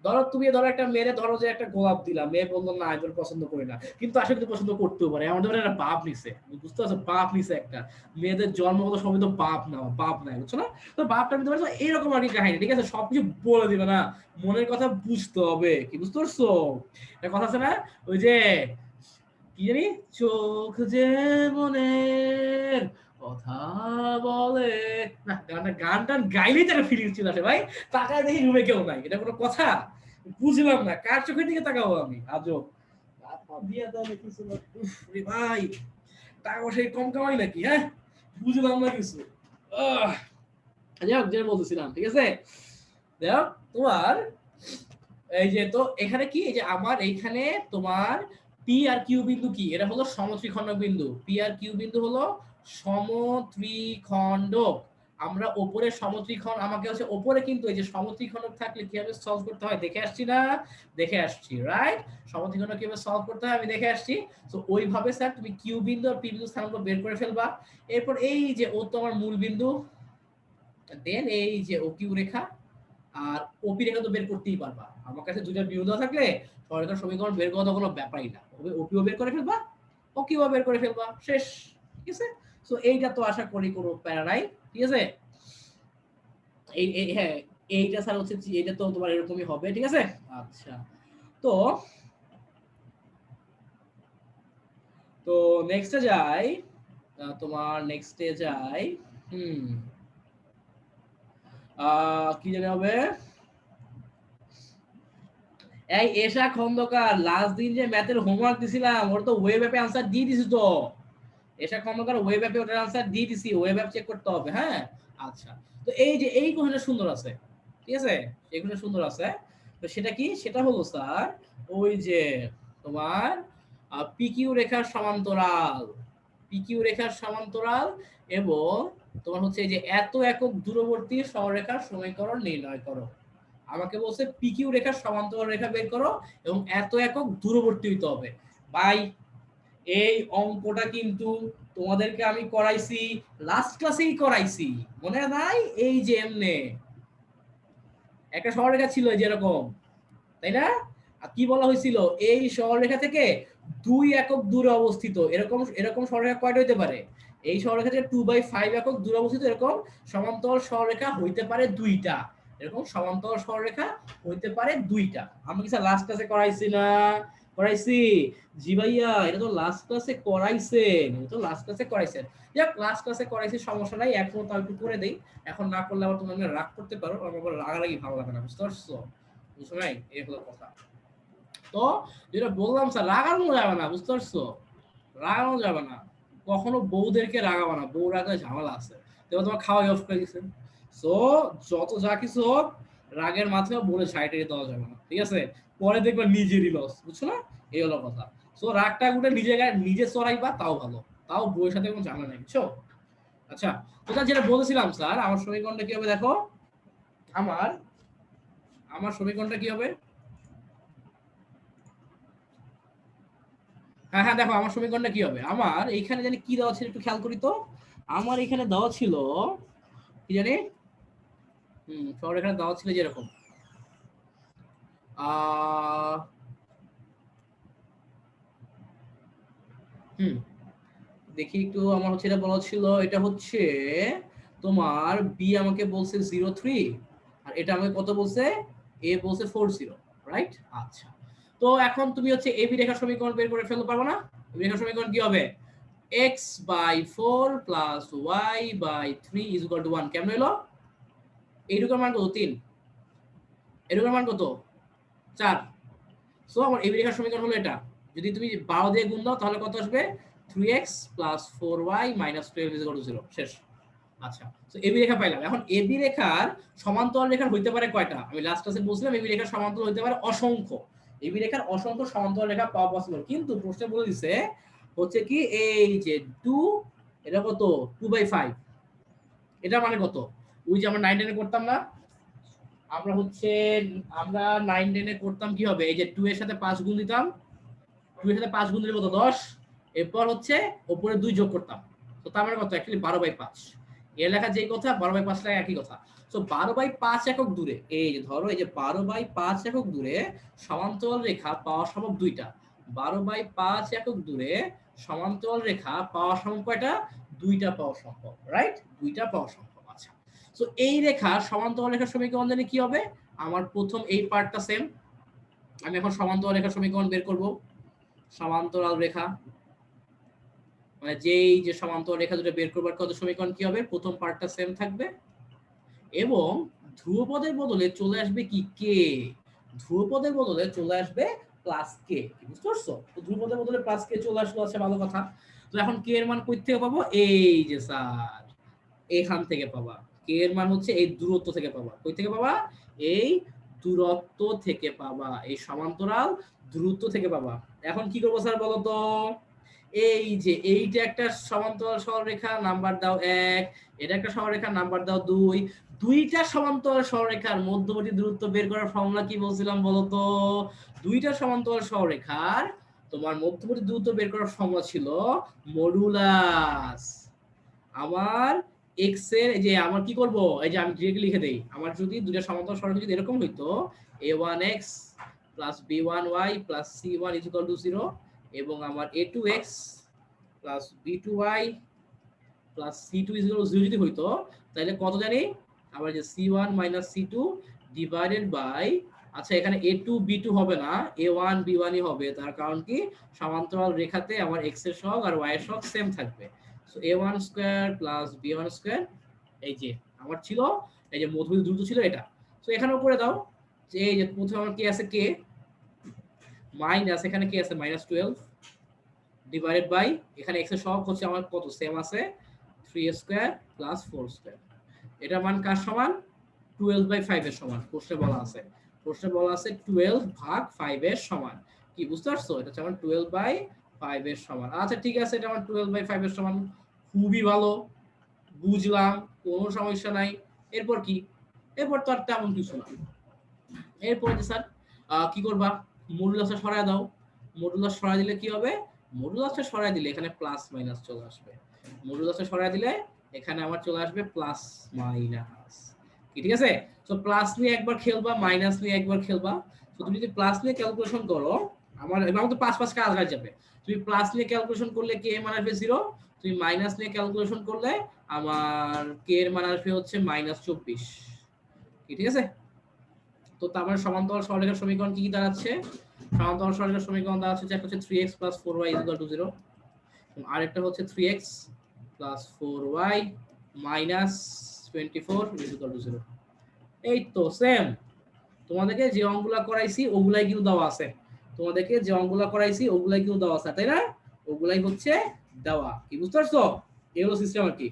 ধরো তুমি ধরো একটা মেয়ে, ধরো যে একটা গোলাপ দিলাম, মেয়ে বললো না এগুলো পছন্দ করি না, কিন্তু আসলে কিন্তু পছন্দ করতেও পারে, এমন ধরনের একটা বাপ নিছে, বুঝতে পারছো? বাপ নিছে একটা, মেয়েদের জন্মগত সবই তো বাপ না, বাপ নাই, বুঝছো না? তো বাপটা নিতে পারছো, এরকম আর কি কাহিনী। ঠিক আছে, সবকিছু বলে দিবে না, মনের কথা বুঝতে হবে। কি বুঝতে পারছো? একটা কথা আছে না, ওই যে কি জানি, চোখ যে মনের কথা বলে, না গানটা, গান টান গাইলেই তার ফিলিংস ছিল আসে ভাই। তাকায় দেখি রুমে কেউ নাই, এটা কোনো কথা? বুঝলাম না কার চোখের দিকে তাকাবো আমি, আজব। দিয়ে দাও কিছু না। উফ রে ভাই, টাকা পয়সা কম কামাই নাকি? হ্যাঁ, বুঝলাম না কিছু। যাই হোক, যেটা বলতেছিলাম, ঠিক আছে, দেখো তোমার এই যে, তো এখানে কি, এই যে আমার এইখানে তোমার পি আর কিউ বিন্দু কি? এটা হলো সমত্রিখণ্ডক বিন্দু। পি আর কিউ বিন্দু হলো সমত্রিখণ্ডক। আমরা উপরে সমত্রিখণ্ড, আমাকে হচ্ছে উপরে কিন্তু এই যে সমত্রিখণ্ডক থাকলে কিভাবে সলভ করতে হয় দেখে আসছি না? দেখে আসছি, রাইট? সমত্রিখণ্ডক কিভাবে সলভ করতে হয় আমি দেখে আসছি। তো ওইভাবে স্যার তুমি কিউ বিন্দু আর পি বিন্দু স্থানাঙ্ক বের করে ফেলবা। এরপর এই যে ও তো আমার মূল বিন্দু, দেন এই যে ও কিউ রেখা আর ওপি রেখা তো বের করতেই পারবা। আমার কাছে দুইটা বিন্দু দেওয়া থাকলে সরলরেখার সমীকরণ বের করা তো কোনো ব্যাপারই না। ওপিও বের করে ফেলবা, ওকিও বের করে ফেলবা, শেষ। ঠিক আছে, সো এইটা তো আশা করি কোনো প্যারা নাই, ঠিক আছে। হ্যাঁ, এইটা স্যার হচ্ছে এইটা তো তোমার এরকমই হবে, ঠিক আছে। আচ্ছা, তো তো নেক্সটে যাই, তোমার নেক্সটে যাই। হুম, কি জানি হবে। এই এশা খন্দকার লাস্ট দিন যে ম্যাথের হোমওয়ার্ক দিছিলাম ওর তো ওয়েব অ্যাপে আনসার দিয়ে দিছি তো। এশা খন্দকার ওয়েব অ্যাপে ওটার আনসার দিয়ে দিছি, ওয়েব অ্যাপ চেক করতে হবে, হ্যাঁ। আচ্ছা, তো এই যে এই কোশ্চেনটা সুন্দর আছে, ঠিক আছে, এই কোশ্চেনটা সুন্দর আছে। তো সেটা কি, সেটা হলো স্যার ওই যে তোমার পিকিউ রেখার সমান্তরাল, পিকিউ রেখার সমান্তরাল এবং তোমার হচ্ছে এই যে এত একক দূরবর্তী সরলরেখার সমীকরণ নির্ণয় করো। আমাকে বলছে পিকিউ রেখার সমান্তরাল রেখা বের করো এবং এত একক দূরবর্তী হইতে হবে। ভাই এই অঙ্কটা কিন্তু তোমাদেরকে আমি করাইছি, লাস্ট ক্লাসেই করাইছি, মনে নাই? এই যে এমনে একটা সরলরেখা ছিল যেরকম, তাই না? আর কি বলা হয়েছিল, এই সরলরেখা থেকে 2 একক দূরে অবস্থিত এরকম এরকম সরলরেখা কয়টা হইতে পারে? এই সরলরেখা থেকে 2/5 একক দূরে অবস্থিত এরকম সমান্তরাল সরলরেখা হইতে পারে দুইটা, এরকম সমান্তরাল সরলরেখা হইতে পারে দুইটা। আমি কি স্যার লাস্ট ক্লাসে করাইছি না? করাইছি। জি ভাইয়া, এটা তো লাস্ট ক্লাসে করাইছেন, এটা তো লাস্ট ক্লাসে করাইছেন। যাক, লাস্ট ক্লাসে করাইছি, সমস্যা নাই, এখন তো একটু করে দেই। এখন না করলে আবার তোমরা রাগ করতে পারো, আমার রাগারাগি ভালো লাগে না, বুঝতে পারছো? বুঝছো নাই, এই হলো কথা। তো যেটা বললাম স্যার, রাগানো যাবে না, বুঝতে পারছো? রাগানো যাবে না, কখনো বউদেরকে রাগাবো না, বউ রাগলে ঝামেলা আছে। এবার তোমার খাওয়াই অফ করে দিচ্ছে। সো যত যা কিছু হোক, রাগের মাথায় বলে সাইডে দেওয়া যাবে না, ঠিক আছে? পরে দেখবে নিজেরই লস, বুঝছো না? এই হলো কথা। সো রাগটা উঠে নিজে গায়ে নিজে চড়াইবা, তাও ভালো, তাও বউয়ের সাথে কোনো ঝামেলা নেই, বুঝছো? আচ্ছা, তো যেটা বলেছিলাম স্যার, আমার সমীকরণটা কি হবে দেখো। আমার আমার সমীকরণটা কি হবে? হ্যাঁ হ্যাঁ, দেখো আমার সমীকরণটা কি হবে। আমার এইখানে জানি কি দেওয়া ছিল, একটু খেয়াল করি তো। আমার এখানে দেওয়া ছিল কি জানি, সবার এখানে দেওয়া ছিল যেরকম আহ হুম দেখি একটু, আমার হচ্ছে এটা বলা ছিল, এটা হচ্ছে তোমার বি আমাকে বলছে 0.3, আর এটা আমাকে কত বলছে, এ বলছে 4.0, রাইট? আচ্ছা, তো এখন তুমি হচ্ছে এবি রেখার সমীকরণ বের করে ফেলতে পারবো না? এবি রেখার সমীকরণ কি হবে? x/4 plus y/3 is equal to 1। কেমন হলো? এইটুকুর মান কত? 3। এটুকুর মান কত? 4। সো আমার এবি রেখার সমীকরণ হলো এটা। যদি তুমি 12 দিয়ে গুণ দাও তাহলে কত আসবে? 3x plus 4y minus 12 is equal to 0। শেষ। আচ্ছা, সো এবি রেখা পাইলাম। এখন এবি রেখার সমান্তরাল রেখা হইতে পারে কয়টা? আমি লাস্ট ক্লাসে বলছিলাম এবি রেখার সমান্তরাল হইতে পারে অসংখ্য। এবি রেখার অসংখ্য সমান্তরাল রেখা পাওয়া পসিবল, কিন্তু প্রশ্নে বলে দিছে হচ্ছে কি, এই যে 2, এটা কত? 2/5। এটা মানে কত? ওই যে আমরা 9 10 এ করতাম না, আমরা হচ্ছে আমরা 9 10 এ করতাম কি হবে, এই যে 2 এর সাথে 5 গুণ দিতাম, 2 এর সাথে 5 গুণ দিলে কত? 10। এরপর হচ্ছে উপরে 2 যোগ করতাম। তো তার মানে কত? অ্যাকচুয়ালি 12/5। এর লেখা যেই কথা, 12/5 লেখা একই কথা। সো 12/5 একক দূরে, এই যে ধরো এই যে 12/5 একক দূরে সমান্তরাল রেখা পাওয়া সম্ভব দুইটা। 12/5 একক দূরে সমান্তরাল রেখা পাওয়া সম্ভব কয়টা? দুইটা পাওয়া সম্ভব, রাইট? দুইটা পাওয়া সম্ভব। আচ্ছা, সো এই রেখা সমান্তরাল রেখার সমীকরণ জানি কি হবে। আমার প্রথম এই পার্টটা সেম, আমি এখন সমান্তরাল রেখার সমীকরণ বের করব। সমান্তরাল রেখা মানে যেই যে সমান্তরাল রেখা দুটো বের করবার কত সমীকরণ কি হবে, প্রথম পার্টটা সেম থাকবে এবং ধ্রুবপদের বদলে চলে আসবে কি? কে। ধ্রুবপদের বদলে চলে আসবে প্লাস কে, বুঝতে পারছো? তো ধ্রুবপদের বদলে প্লাস কে চলে আসলো, আছে ভালো কথা। তো এখন কে এর মান কই থেকে পাবো? এই যে স্যার এখান থেকে পাবা। কে এর মান হচ্ছে এই দূরত্ব থেকে পাবা। কই থেকে পাবা? এই দূরত্ব থেকে পাবা, এই সমান্তরাল দূরত্ব থেকে পাবা। এখন কি করবো স্যার বলো তো? এই যে এইটা একটা সমান্তরাল সরলরেখা, নাম্বার দাও 1। এটা একটা সরলরেখা, নাম্বার দাও 2। দুইটা সমান্তরাল সরলরেখার মধ্যবর্তী দূরত্ব বের করার ফর্মুলা কি বলছিলাম বলো তো? দুইটা সমান্তরাল সরলরেখার তোমার মধ্যবর্তী দূরত্ব বের করার ফর্মুলা ছিল মডুলাস। আমার এক্স এর এই যে আমার কি করব, এই যে আমি ডিরেক্টলি লিখে দেই, আমার যদি দুইটা সমান্তরাল সরলরেখা যদি এরকম হইতো, a1x plus b1y plus c1 is equal to 0 এবং আমার a2x plus b2y plus c2 equal 0 যদি হইতো তাহলে কত জানি আবার যে c1 minus c2 divided by আচ্ছা এখানে a2 b2 হবে না a1 b1 ই হবে তার কারণ কি সমান্তরাল রেখাতে আমার x এর সহগ আর y এর সহগ সেম থাকবে so a1 square plus b1 square এই যে আমার ছিল এই যে মধ্যবিন্দু দ্রুত ছিল এটা সো এখানেও করে দাও যে এই যে প্রথমে আমার কি আছে k মাইনাস এখানে কি আছে -12 ডিভাইডেড বাই এখানে x এর সহগ হচ্ছে আমার কত সেম আছে 3 স্কয়ার প্লাস 4 স্কয়ার এটা মান কার সমান 12/5 এর সমান প্রশ্নে বলা আছে 12 ভাগ 5 এর সমান কি বুঝতে পারছো এটা হচ্ছে আমার 12/5 এর সমান আচ্ছা ঠিক আছে এটা আমার 12/5 এর সমান খুবই ভালো বুঝলাম কোনো সমস্যা নাই এরপর কি এরপর তো আর তেমন কিছু না এরপর যে স্যার কি করবা মডুলাসটা সরায় দাও মডুলাস সরায় দিলে কি হবে মডুলাসটা সরায় দিলে এখানে প্লাস মাইনাস চলে আসবে মডুলাসটা সরায় দিলে এখানে আমার চলে আসবে প্লাস মাইনাস ঠিক আছে সো প্লাস নিয়ে একবার খেলবা মাইনাস নিয়ে একবার খেলবা তো তুমি যদি প্লাস নিয়ে ক্যালকুলেশন করো আমার এবার তো 5 কাজ হয়ে যাবে তুমি প্লাস নিয়ে ক্যালকুলেশন করলে কে মান আসবে 0 তুমি মাইনাস নিয়ে ক্যালকুলেশন করলে আমার কে এর মান আসবে হচ্ছে -24 ঠিক আছে তো তারপরে সমান্তরাল সরলরেখার সমীকরণ কি দাঁড়াচ্ছে সমান্তরাল সরলরেখার সমীকরণ দাঁড়াচ্ছে একটা হচ্ছে 3x 4y 0 আরেকটা হচ্ছে 3x 4y -24 0 এই তো সেম তোমাদেরকে যে অঙ্কগুলো করাইছি ওগুলাই কিন্তু দেওয়া আছে তোমাদেরকে যে অঙ্কগুলো করাইছি ওগুলাই কিন্তু দেওয়া আছে তাই না ওগুলাই হচ্ছে দেওয়া কি বুঝতে পারছো এই হলো সিস্টেম আর কি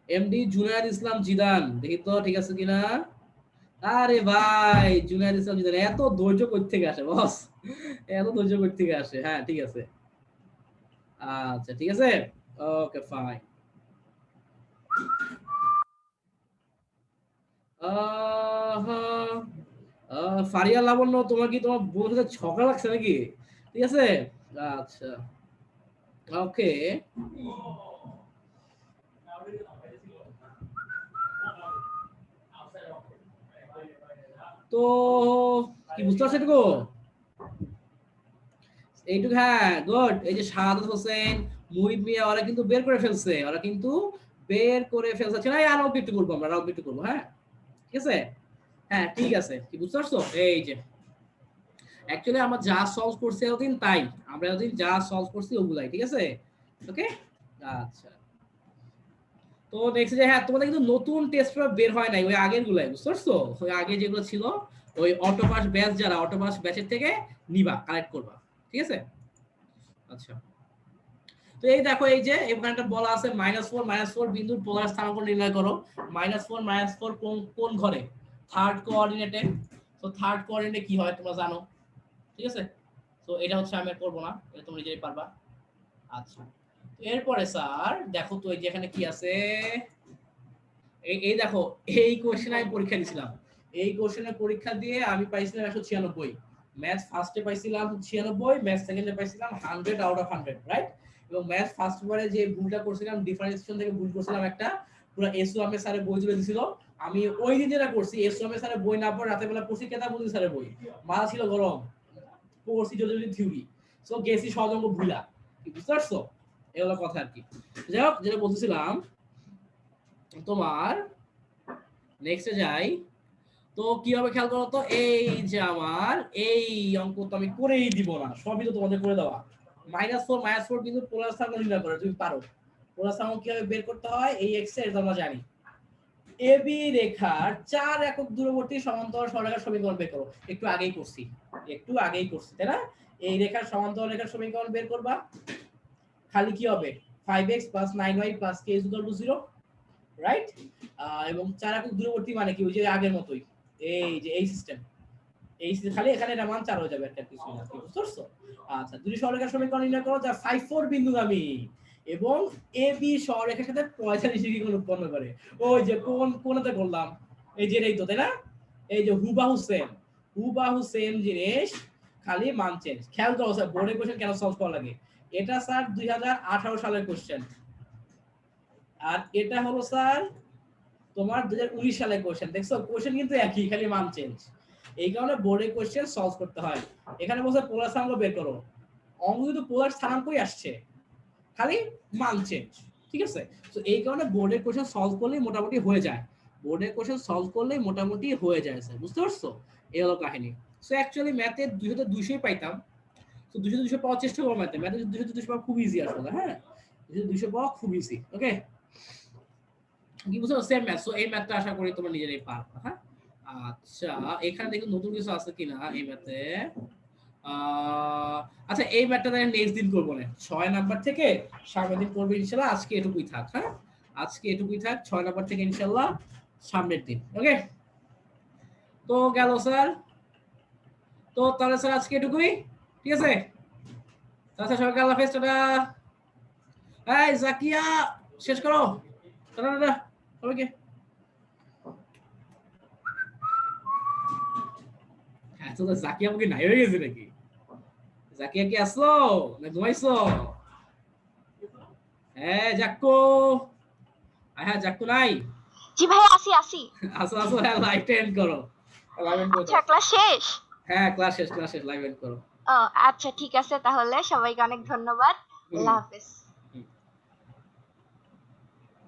এমডি জুনায়েদ ইসলাম জিদান দেখি তো ঠিক আছে কিনা আরে ভাই জুনায়েদ ইসলাম জিদান এত ধৈর্য কই থেকে আসে বস এত ধৈর্য কই থেকে আসে হ্যাঁ ঠিক আছে আচ্ছা ঠিক আছে ওকে ফাইন ফারিয়া লাবণ্য তোমার কি তোমার বন্ধুর সাথে ঝগড়া লাগছে নাকি ঠিক আছে আচ্ছা ওকে তো কি বুঝতে পারছো এটুকু এইটুকু হ্যাঁ গুড এই যে শাহাদাত হোসেন মুহিব মিয়া ওরা কিন্তু বের করে ফেলছে না আরো একটু করবো আমরা আরো একটু করবো হ্যাঁ ঠিক আছে হ্যাঁ ঠিক আছে কি বুঝতে পারছো এই যে অ্যাকচুয়ালি আমরা যা সলভ করছি এতদিন তাই আমরা এতদিন যা সলভ করছি ওগুলাই ঠিক আছে ওকে আচ্ছা তো নেক্সট যে হ্যাঁ তোমাদের কিন্তু নতুন টেস্ট পেপার বের হয় নাই ওই আগের গুলাই বুঝতে পারছো ওই আগে যেগুলো ছিল ওই অটোপাস ব্যাচ যারা অটোপাস ব্যাচের থেকে নিবা কালেক্ট করবা ঠিক আছে আচ্ছা তো এই দেখো এই যে এখানে বলা আছে -4 বিন্দুর পোলার স্থানাঙ্ক নির্ণয় করো -4 কোন ঘরে থার্ড কোঅর্ডিনেটে তো থার্ড কোঅর্ডিনেটে কি হয় তোমরা জানো ঠিক আছে তো এটা হচ্ছে আমি করব না এটা তোমরা নিজেই পারবা আচ্ছা এরপরে স্যার দেখো তো এই যে এখানে কি আছে এই দেখো এই কোশ্চেন আমি পরীক্ষা দিয়েছিলাম এই কোশ্চেনের পরীক্ষা দিয়ে আমি পাইছিলাম 196 ম্যাথ ফার্স্টে পাইছিলাম 96 ম্যাথ সেকেন্ডে পাইছিলাম 100 আউট অফ 100 রাইট এবং ম্যাথ ফার্স্ট বারে যে ভুলটা করছিলাম ডিফারেন্সিয়েশন থেকে ভুল করছিলাম একটা পুরো এসও আমি স্যারের বই তুলে দিছিল আমি ওই দিন যেটা করছি এসও আমি স্যারের বই না পড়ে রাতে বেলা পড়ছি কেতা বুঝি স্যারের বই মাথা ছিল গরম পড়ছি যদি থিওরি সো গেছি সহজঙ্গ ভুলা কি বুঝতে পারছো এই হলো কথা আর কি যাই হোক যেটা বলতেছিলাম তোমার নেক্সটে যাই তো কি হবে খেয়াল করো তো এই যে আমার এই অঙ্ক তো আমি করেই দিব না সবই তো তোমাদের করে দেওয়া -4 কিন্তু পোলার স্থানাঙ্ক নির্ণয় করে তুমি পারো পোলার স্থানাঙ্ক কিভাবে বের করতে হয় এই এক্স এর আমরা জানি এবি রেখার 4 একক দূরবর্তী সমান্তরাল সরলরেখার সমীকরণ বের করো একটু আগেই করছি তাই না এই রেখার সমান্তরাল রেখার সমীকরণ বের করবা খালি কি হবে 5x + 9y + k = 0 রাইট এবং 4 একক দূরবর্তী মানে কি ওই যে আগের মতই এই যে এই সিস্টেম খালি এখানে এর মান 4 হয়ে যাবে একটা কিছু না কি বুঝছো আচ্ছা দুই সরলরেখার সমীকরণ নির্ণয় করো যা 5 4 বিন্দুগামী এবং AB সরলরেখার সাথে 45 ডিগ্রি কোণ উৎপন্ন করে ওই যে কোণতে করলাম এই যে এই তো তাই না এই যে হুবাহু সেম জিনিস খালি মান চেঞ্জ খেয়াল করো স্যার বোর্ডের কোশ্চেন কেন সলভ করা লাগে এটা স্যার 2018 সালের কোশ্চেন আর এটা হলো স্যার তোমার 2019 সালের কোশ্চেন দেখছো কোশ্চেন কিন্তু একই খালি মান চেঞ্জ এই কারণে বোর্ডের কোশ্চেন সলভ করতে হয় এখানে বলছে পোলার স্থানাঙ্ক বের করো অঙ্ক কিন্তু পোলার স্থানাঙ্কই আসছে খালি মান চেঞ্জ, ঠিক আছে? তো এই কারণে বোর্ডের কোশ্চেন সলভ করলেই মোটামুটি হয়ে যায়, বোর্ডের কোশ্চেন সলভ করলেই মোটামুটি হয়ে যায় স্যার, বুঝতে পারছো? এই হলো কাহিনী। সো অ্যাকচুয়ালি ম্যাথে 200 পাইতাম, তো 200 পাওয়ার চেষ্টা করো, ম্যাথে ম্যাথে 200 পাওয়া খুব ইজি আসলে, হ্যাঁ 200 পাওয়া খুব ইজি। ওকে, কি বুঝছো? Same math. সো এই ম্যাথটা আশা করি তোমরা নিজেরাই পারবে। হ্যাঁ, আচ্ছা এখানে দেখো নতুন কিছু আছে কিনা এই ম্যাথে। আচ্ছা এই ম্যাথটা তাহলে নেক্সট দিন করবো না, 6 নাম্বার থেকে সামনের দিন করবো ইনশাল্লাহ। আজকে এটুকুই থাক, হ্যাঁ আজকে এটুকুই থাক, 6 নাম্বার থেকে ইনশাল্লাহ সামনের দিন। ওকে, তো গেল স্যার, তো তাহলে স্যার আজকে এটুকুই, ঠিক আছে? আচ্ছা সবাইকে আল্লাহ হাফেজ, টাটা। এই জাকিয়া শেষ করো, টাটা টাটা সবাইকে। হ্যাঁ তো জাকিয়া আমাকে নাই হয়ে গেছে নাকি? জাকিয়া কি আসলো না ঘুমাইছো? হ্যাঁ জাক্কু, হ্যাঁ জাক্কু নাই? জি ভাই আসি আসি। আসো আসো, হ্যাঁ লাইভটা এন্ড করো, লাইভ এন্ড করো। আচ্ছা ক্লাস শেষ? হ্যাঁ ক্লাস শেষ, লাইভ এন্ড করো। আচ্ছা ঠিক আছে, তাহলে সবাইকে অনেক ধন্যবাদ, আল্লাহ হাফেজ।